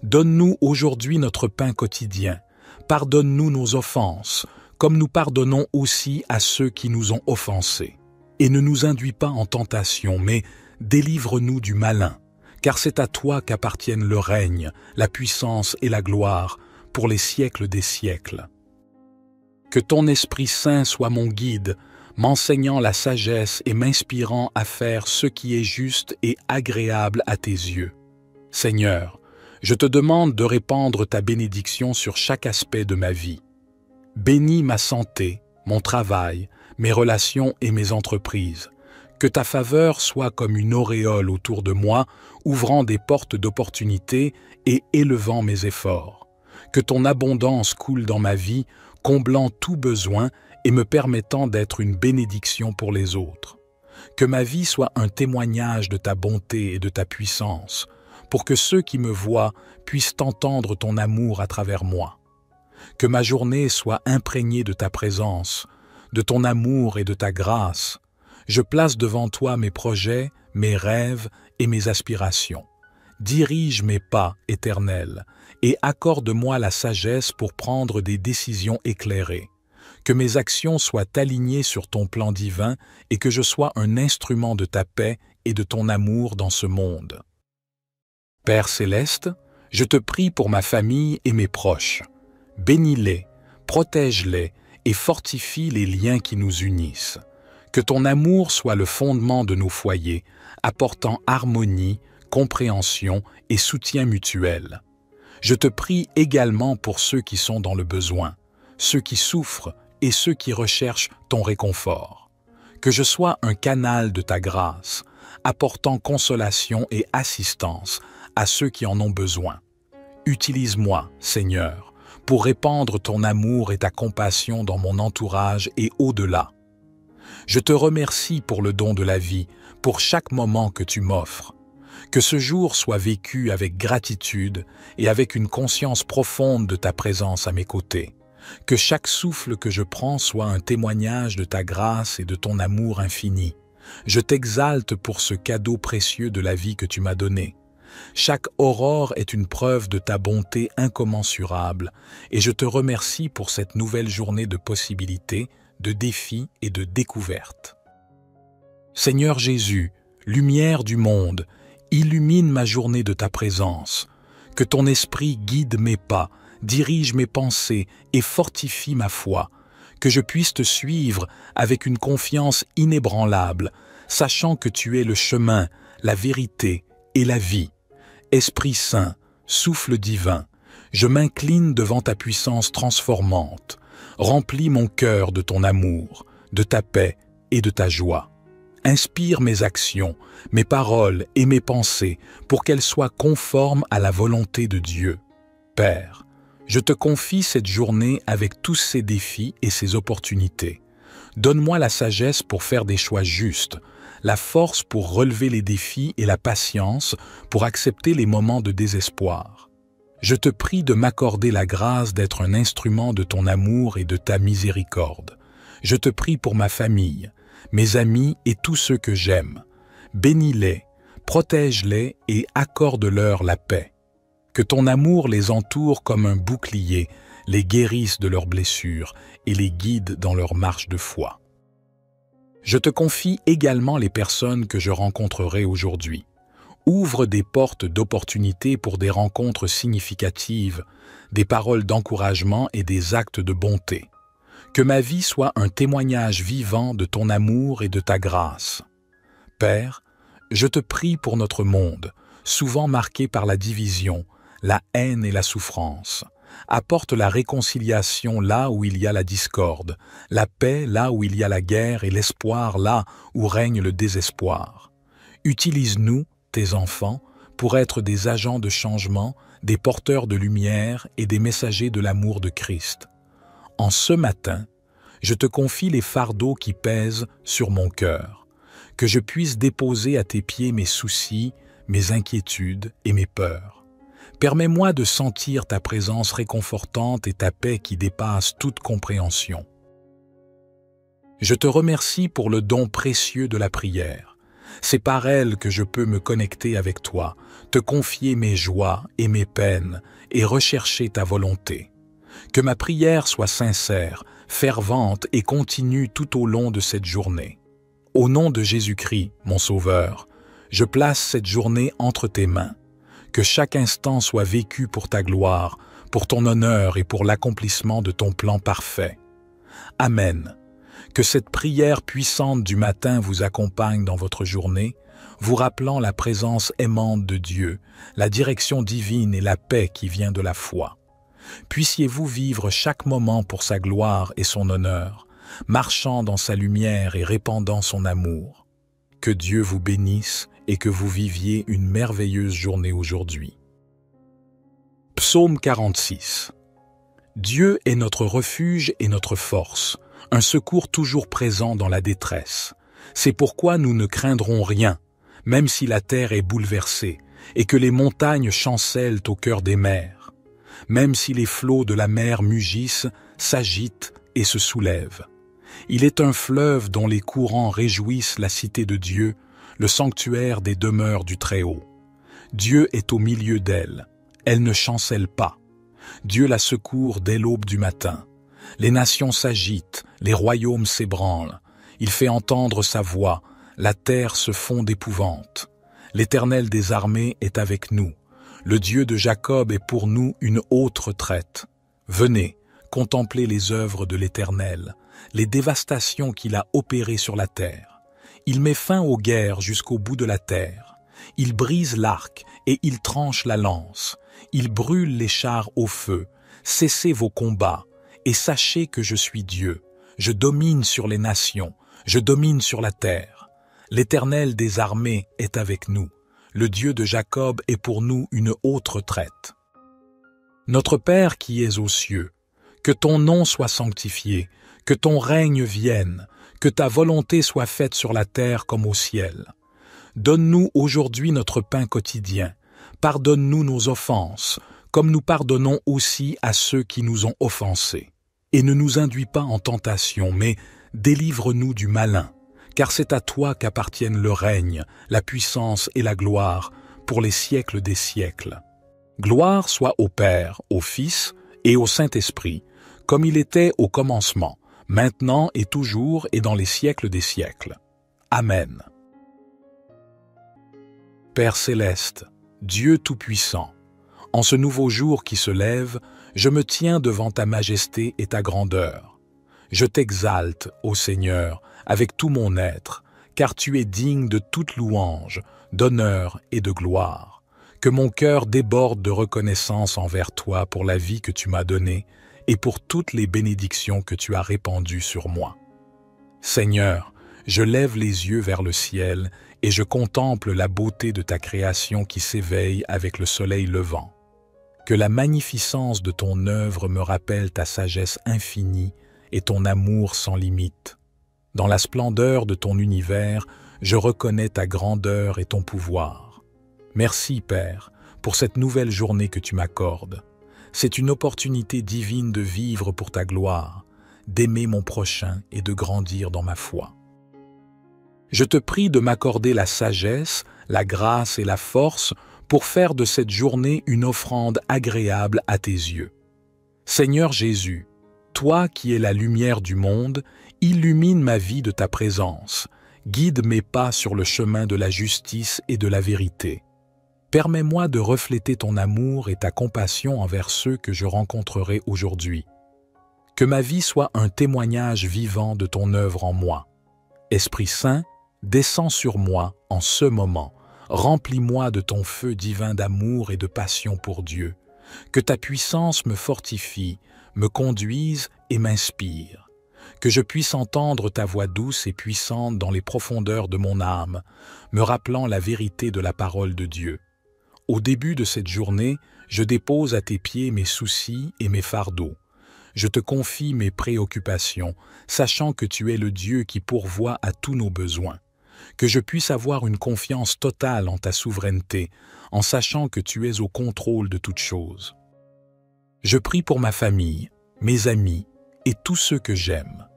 Donne-nous aujourd'hui notre pain quotidien. Pardonne-nous nos offenses, comme nous pardonnons aussi à ceux qui nous ont offensés. Et ne nous induis pas en tentation, mais délivre-nous du malin, car c'est à toi qu'appartiennent le règne, la puissance et la gloire, pour les siècles des siècles. Que ton Esprit Saint soit mon guide, m'enseignant la sagesse et m'inspirant à faire ce qui est juste et agréable à tes yeux. Seigneur, je te demande de répandre ta bénédiction sur chaque aspect de ma vie. Bénis ma santé, mon travail, mes relations et mes entreprises. Que ta faveur soit comme une auréole autour de moi, ouvrant des portes d'opportunité et élevant mes efforts. Que ton abondance coule dans ma vie, comblant tout besoin et me permettant d'être une bénédiction pour les autres. Que ma vie soit un témoignage de ta bonté et de ta puissance, pour que ceux qui me voient puissent entendre ton amour à travers moi. Que ma journée soit imprégnée de ta présence, de ton amour et de ta grâce. Je place devant toi mes projets, mes rêves et mes aspirations. Dirige mes pas, Éternel, et accorde-moi la sagesse pour prendre des décisions éclairées. Que mes actions soient alignées sur ton plan divin et que je sois un instrument de ta paix et de ton amour dans ce monde. Père céleste, je te prie pour ma famille et mes proches. Bénis-les, protège-les et fortifie les liens qui nous unissent. Que ton amour soit le fondement de nos foyers, apportant harmonie, compréhension et soutien mutuel. Je te prie également pour ceux qui sont dans le besoin, ceux qui souffrent et ceux qui recherchent ton réconfort. Que je sois un canal de ta grâce, apportant consolation et assistance à ceux qui en ont besoin. Utilise-moi, Seigneur, pour répandre ton amour et ta compassion dans mon entourage et au-delà. Je te remercie pour le don de la vie, pour chaque moment que tu m'offres. Que ce jour soit vécu avec gratitude et avec une conscience profonde de ta présence à mes côtés. Que chaque souffle que je prends soit un témoignage de ta grâce et de ton amour infini. Je t'exalte pour ce cadeau précieux de la vie que tu m'as donné. Chaque aurore est une preuve de ta bonté incommensurable et je te remercie pour cette nouvelle journée de possibilités, de défis et de découvertes. Seigneur Jésus, lumière du monde, illumine ma journée de ta présence. Que ton esprit guide mes pas, dirige mes pensées et fortifie ma foi. Que je puisse te suivre avec une confiance inébranlable, sachant que tu es le chemin, la vérité et la vie. Esprit Saint, souffle divin, je m'incline devant ta puissance transformante. Remplis mon cœur de ton amour, de ta paix et de ta joie. Inspire mes actions, mes paroles et mes pensées pour qu'elles soient conformes à la volonté de Dieu. Père, je te confie cette journée avec tous ses défis et ses opportunités. Donne-moi la sagesse pour faire des choix justes, la force pour relever les défis et la patience pour accepter les moments de désespoir. Je te prie de m'accorder la grâce d'être un instrument de ton amour et de ta miséricorde. Je te prie pour ma famille, mes amis et tous ceux que j'aime. Bénis-les, protège-les et accorde-leur la paix. Que ton amour les entoure comme un bouclier, les guérisse de leurs blessures et les guide dans leur marche de foi. Je te confie également les personnes que je rencontrerai aujourd'hui. Ouvre des portes d'opportunité pour des rencontres significatives, des paroles d'encouragement et des actes de bonté. Que ma vie soit un témoignage vivant de ton amour et de ta grâce. Père, je te prie pour notre monde, souvent marqué par la division, la haine et la souffrance. Apporte la réconciliation là où il y a la discorde, la paix là où il y a la guerre et l'espoir là où règne le désespoir. Utilise-nous, tes enfants, pour être des agents de changement, des porteurs de lumière et des messagers de l'amour de Christ. En ce matin, je te confie les fardeaux qui pèsent sur mon cœur, que je puisse déposer à tes pieds mes soucis, mes inquiétudes et mes peurs. Permets-moi de sentir ta présence réconfortante et ta paix qui dépasse toute compréhension. Je te remercie pour le don précieux de la prière. C'est par elle que je peux me connecter avec toi, te confier mes joies et mes peines et rechercher ta volonté. Que ma prière soit sincère, fervente et continue tout au long de cette journée. Au nom de Jésus-Christ, mon Sauveur, je place cette journée entre tes mains. Que chaque instant soit vécu pour ta gloire, pour ton honneur et pour l'accomplissement de ton plan parfait. Amen. Que cette prière puissante du matin vous accompagne dans votre journée, vous rappelant la présence aimante de Dieu, la direction divine et la paix qui vient de la foi. Puissiez-vous vivre chaque moment pour sa gloire et son honneur, marchant dans sa lumière et répandant son amour. Que Dieu vous bénisse et que vous viviez une merveilleuse journée aujourd'hui. Psaume 46. Dieu est notre refuge et notre force, un secours toujours présent dans la détresse. C'est pourquoi nous ne craindrons rien, même si la terre est bouleversée et que les montagnes chancellent au cœur des mers, même si les flots de la mer mugissent, s'agitent et se soulèvent. Il est un fleuve dont les courants réjouissent la cité de Dieu, le sanctuaire des demeures du Très-Haut. Dieu est au milieu d'elle, elle ne chancelle pas. Dieu la secourt dès l'aube du matin. Les nations s'agitent, les royaumes s'ébranlent. Il fait entendre sa voix, la terre se fond d'épouvante. L'Éternel des armées est avec nous. Le Dieu de Jacob est pour nous une haute retraite. Venez, contemplez les œuvres de l'Éternel, les dévastations qu'il a opérées sur la terre. Il met fin aux guerres jusqu'au bout de la terre. Il brise l'arc et il tranche la lance. Il brûle les chars au feu. Cessez vos combats et sachez que je suis Dieu. Je domine sur les nations, je domine sur la terre. L'Éternel des armées est avec nous. Le Dieu de Jacob est pour nous une haute retraite. Notre Père qui es aux cieux, que ton nom soit sanctifié, que ton règne vienne, que ta volonté soit faite sur la terre comme au ciel. Donne-nous aujourd'hui notre pain quotidien. Pardonne-nous nos offenses, comme nous pardonnons aussi à ceux qui nous ont offensés. Et ne nous induis pas en tentation, mais délivre-nous du malin, car c'est à toi qu'appartiennent le règne, la puissance et la gloire, pour les siècles des siècles. Gloire soit au Père, au Fils et au Saint-Esprit, comme il était au commencement, maintenant et toujours et dans les siècles des siècles. Amen. Père céleste, Dieu Tout-Puissant, en ce nouveau jour qui se lève, je me tiens devant ta majesté et ta grandeur. Je t'exalte, ô Seigneur, avec tout mon être, car tu es digne de toute louange, d'honneur et de gloire. Que mon cœur déborde de reconnaissance envers toi pour la vie que tu m'as donnée et pour toutes les bénédictions que tu as répandues sur moi. Seigneur, je lève les yeux vers le ciel et je contemple la beauté de ta création qui s'éveille avec le soleil levant. Que la magnificence de ton œuvre me rappelle ta sagesse infinie et ton amour sans limite. Dans la splendeur de ton univers, je reconnais ta grandeur et ton pouvoir. Merci, Père, pour cette nouvelle journée que tu m'accordes. C'est une opportunité divine de vivre pour ta gloire, d'aimer mon prochain et de grandir dans ma foi. Je te prie de m'accorder la sagesse, la grâce et la force pour faire de cette journée une offrande agréable à tes yeux. Seigneur Jésus, toi qui es la lumière du monde, illumine ma vie de ta présence, guide mes pas sur le chemin de la justice et de la vérité. Permets-moi de refléter ton amour et ta compassion envers ceux que je rencontrerai aujourd'hui. Que ma vie soit un témoignage vivant de ton œuvre en moi. Esprit Saint, descends sur moi en ce moment. Remplis-moi de ton feu divin d'amour et de passion pour Dieu. Que ta puissance me fortifie, me conduise et m'inspire. Que je puisse entendre ta voix douce et puissante dans les profondeurs de mon âme, me rappelant la vérité de la parole de Dieu. Au début de cette journée, je dépose à tes pieds mes soucis et mes fardeaux. Je te confie mes préoccupations, sachant que tu es le Dieu qui pourvoit à tous nos besoins. Que je puisse avoir une confiance totale en ta souveraineté, en sachant que tu es au contrôle de toutes choses. Je prie pour ma famille, mes amis et tous ceux que j'aime.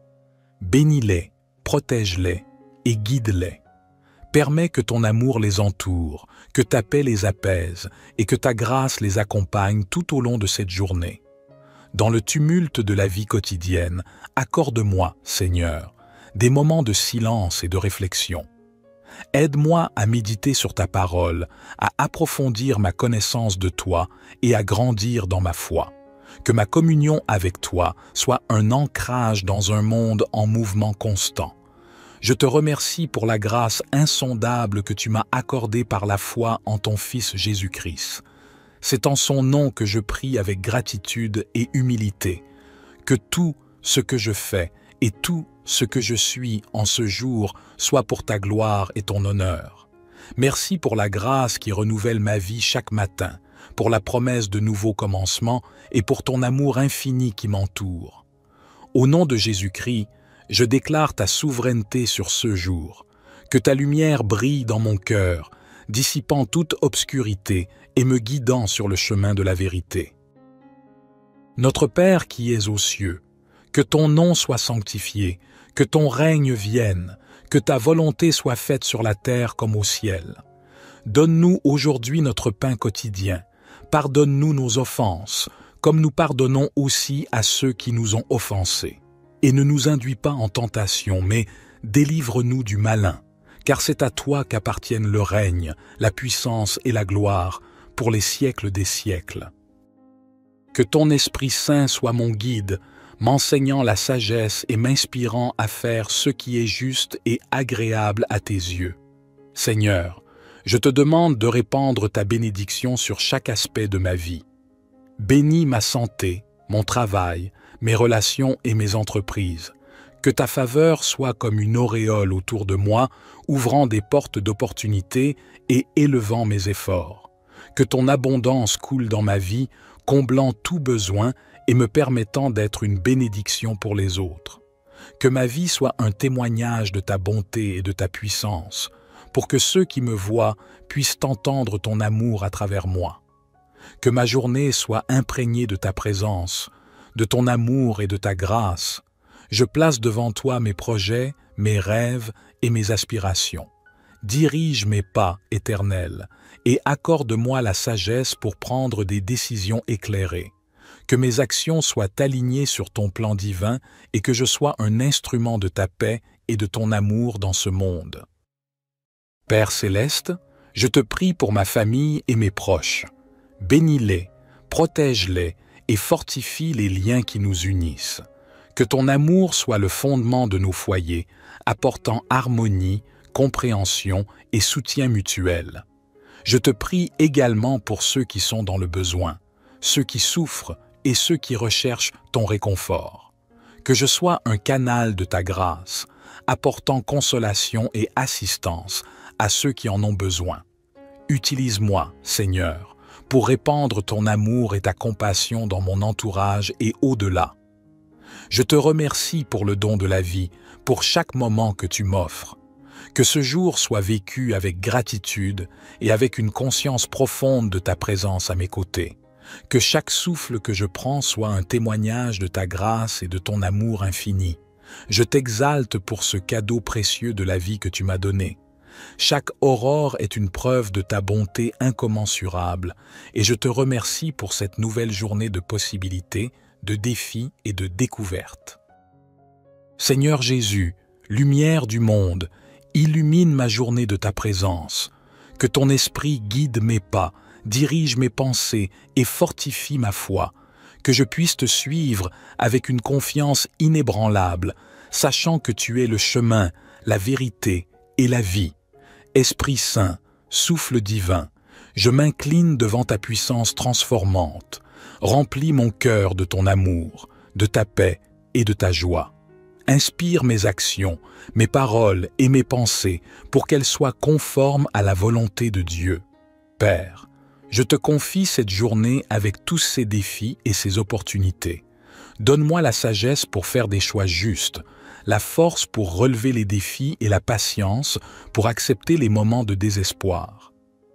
Bénis-les, protège-les et guide-les. Permets que ton amour les entoure, que ta paix les apaise et que ta grâce les accompagne tout au long de cette journée. Dans le tumulte de la vie quotidienne, accorde-moi, Seigneur, des moments de silence et de réflexion. Aide-moi à méditer sur ta parole, à approfondir ma connaissance de toi et à grandir dans ma foi. Que ma communion avec toi soit un ancrage dans un monde en mouvement constant. Je te remercie pour la grâce insondable que tu m'as accordée par la foi en ton Fils Jésus-Christ. C'est en son nom que je prie avec gratitude et humilité. Que tout ce que je fais et tout ce que je suis en ce jour soit pour ta gloire et ton honneur. Merci pour la grâce qui renouvelle ma vie chaque matin, pour la promesse de nouveaux commencements et pour ton amour infini qui m'entoure. Au nom de Jésus-Christ, je déclare ta souveraineté sur ce jour, que ta lumière brille dans mon cœur, dissipant toute obscurité et me guidant sur le chemin de la vérité. Notre Père qui es aux cieux, que ton nom soit sanctifié, que ton règne vienne, que ta volonté soit faite sur la terre comme au ciel. Donne-nous aujourd'hui notre pain quotidien. Pardonne-nous nos offenses, comme nous pardonnons aussi à ceux qui nous ont offensés. Et ne nous induis pas en tentation, mais délivre-nous du malin, car c'est à toi qu'appartiennent le règne, la puissance et la gloire, pour les siècles des siècles. Que ton Esprit Saint soit mon guide, m'enseignant la sagesse et m'inspirant à faire ce qui est juste et agréable à tes yeux. Seigneur, je te demande de répandre ta bénédiction sur chaque aspect de ma vie. Bénis ma santé, mon travail, mes relations et mes entreprises. Que ta faveur soit comme une auréole autour de moi, ouvrant des portes d'opportunités et élevant mes efforts. Que ton abondance coule dans ma vie, comblant tout besoin et me permettant d'être une bénédiction pour les autres. Que ma vie soit un témoignage de ta bonté et de ta puissance, pour que ceux qui me voient puissent entendre ton amour à travers moi. Que ma journée soit imprégnée de ta présence, de ton amour et de ta grâce. Je place devant toi mes projets, mes rêves et mes aspirations. Dirige mes pas, Éternel, et accorde-moi la sagesse pour prendre des décisions éclairées. Que mes actions soient alignées sur ton plan divin et que je sois un instrument de ta paix et de ton amour dans ce monde. Père céleste, je te prie pour ma famille et mes proches. Bénis-les, protège-les et fortifie les liens qui nous unissent. Que ton amour soit le fondement de nos foyers, apportant harmonie, compréhension et soutien mutuel. Je te prie également pour ceux qui sont dans le besoin, ceux qui souffrent et ceux qui recherchent ton réconfort. Que je sois un canal de ta grâce, apportant consolation et assistance à ceux qui en ont besoin. Utilise-moi, Seigneur, pour répandre ton amour et ta compassion dans mon entourage et au-delà. Je te remercie pour le don de la vie, pour chaque moment que tu m'offres. Que ce jour soit vécu avec gratitude et avec une conscience profonde de ta présence à mes côtés. Que chaque souffle que je prends soit un témoignage de ta grâce et de ton amour infini. Je t'exalte pour ce cadeau précieux de la vie que tu m'as donné. Chaque aurore est une preuve de ta bonté incommensurable et je te remercie pour cette nouvelle journée de possibilités, de défis et de découvertes. Seigneur Jésus, lumière du monde, illumine ma journée de ta présence. Que ton esprit guide mes pas, dirige mes pensées et fortifie ma foi. Que je puisse te suivre avec une confiance inébranlable, sachant que tu es le chemin, la vérité et la vie. Esprit Saint, souffle divin, je m'incline devant ta puissance transformante. Remplis mon cœur de ton amour, de ta paix et de ta joie. Inspire mes actions, mes paroles et mes pensées pour qu'elles soient conformes à la volonté de Dieu. Père, je te confie cette journée avec tous ses défis et ses opportunités. Donne-moi la sagesse pour faire des choix justes, la force pour relever les défis et la patience pour accepter les moments de désespoir.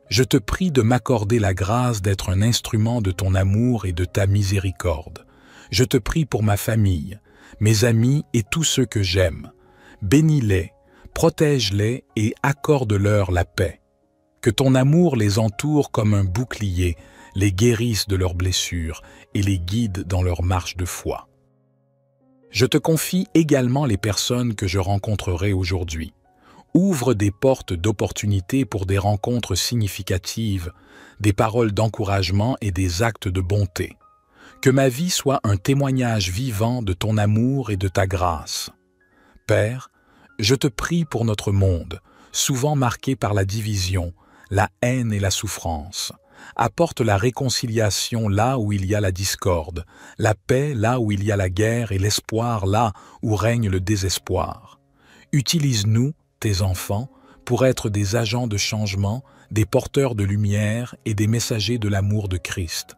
Je te prie de m'accorder la grâce d'être un instrument de ton amour et de ta miséricorde. Je te prie pour ma famille, mes amis et tous ceux que j'aime. Bénis-les, protège-les et accorde-leur la paix. Que ton amour les entoure comme un bouclier, les guérisse de leurs blessures et les guide dans leur marche de foi. Je te confie également les personnes que je rencontrerai aujourd'hui. Ouvre des portes d'opportunités pour des rencontres significatives, des paroles d'encouragement et des actes de bonté. Que ma vie soit un témoignage vivant de ton amour et de ta grâce. Père, je te prie pour notre monde, souvent marqué par la division, la haine et la souffrance. Apporte la réconciliation là où il y a la discorde, la paix là où il y a la guerre et l'espoir là où règne le désespoir. Utilise-nous, tes enfants, pour être des agents de changement, des porteurs de lumière et des messagers de l'amour de Christ.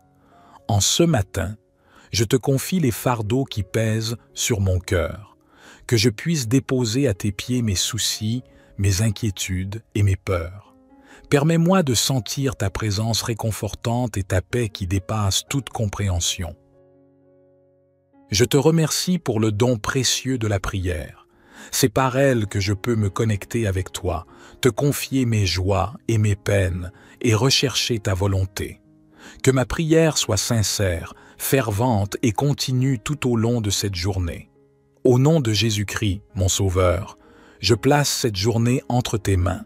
En ce matin, je te confie les fardeaux qui pèsent sur mon cœur, que je puisse déposer à tes pieds mes soucis, mes inquiétudes et mes peurs. Permets-moi de sentir ta présence réconfortante et ta paix qui dépasse toute compréhension. Je te remercie pour le don précieux de la prière. C'est par elle que je peux me connecter avec toi, te confier mes joies et mes peines et rechercher ta volonté. Que ma prière soit sincère, fervente et continue tout au long de cette journée. Au nom de Jésus-Christ, mon Sauveur, je place cette journée entre tes mains.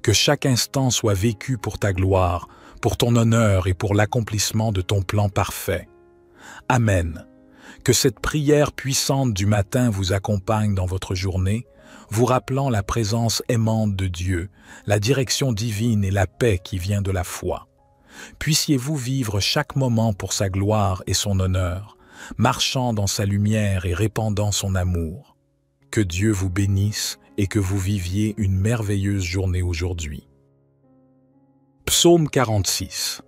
Que chaque instant soit vécu pour ta gloire, pour ton honneur et pour l'accomplissement de ton plan parfait. Amen. Que cette prière puissante du matin vous accompagne dans votre journée, vous rappelant la présence aimante de Dieu, la direction divine et la paix qui vient de la foi. Puissiez-vous vivre chaque moment pour sa gloire et son honneur, marchant dans sa lumière et répandant son amour. Que Dieu vous bénisse et que vous viviez une merveilleuse journée aujourd'hui. Psaume 46.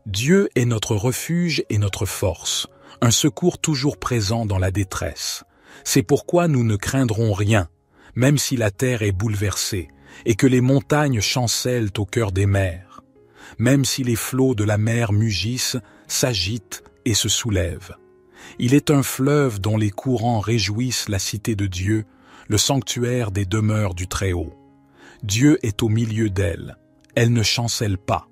Dieu est notre refuge et notre force, un secours toujours présent dans la détresse. C'est pourquoi nous ne craindrons rien, même si la terre est bouleversée et que les montagnes chancellent au cœur des mers, même si les flots de la mer mugissent, s'agitent et se soulèvent. Il est un fleuve dont les courants réjouissent la cité de Dieu, le sanctuaire des demeures du Très-Haut. Dieu est au milieu d'elle. Elle ne chancelle pas.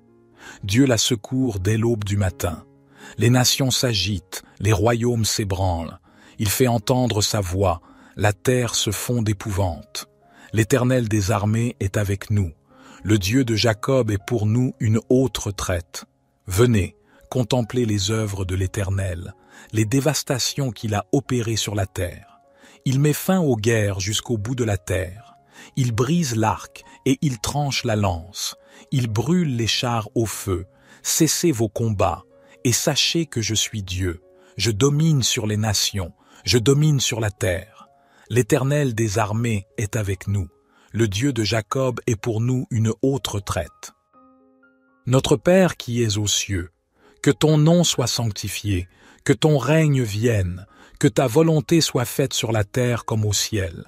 Dieu la secourt dès l'aube du matin. Les nations s'agitent, les royaumes s'ébranlent. Il fait entendre sa voix, la terre se fond d'épouvante. L'Éternel des armées est avec nous. Le Dieu de Jacob est pour nous une haute retraite. Venez, contemplez les œuvres de l'Éternel, les dévastations qu'il a opérées sur la terre. Il met fin aux guerres jusqu'au bout de la terre. Il brise l'arc et il tranche la lance. Il brûle les chars au feu. Cessez vos combats et sachez que je suis Dieu. Je domine sur les nations, je domine sur la terre. L'Éternel des armées est avec nous. Le Dieu de Jacob est pour nous une haute retraite. Notre Père qui es aux cieux, que ton nom soit sanctifié, que ton règne vienne, que ta volonté soit faite sur la terre comme au ciel.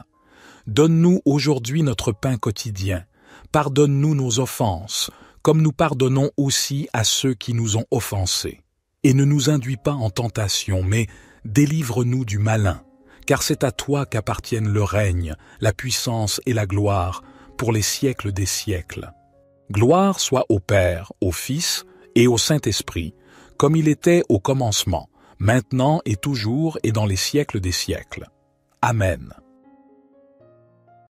Donne-nous aujourd'hui notre pain quotidien. Pardonne-nous nos offenses, comme nous pardonnons aussi à ceux qui nous ont offensés. Et ne nous induis pas en tentation, mais délivre-nous du malin, car c'est à toi qu'appartiennent le règne, la puissance et la gloire, pour les siècles des siècles. Gloire soit au Père, au Fils et au Saint-Esprit, comme il était au commencement, maintenant et toujours et dans les siècles des siècles. Amen.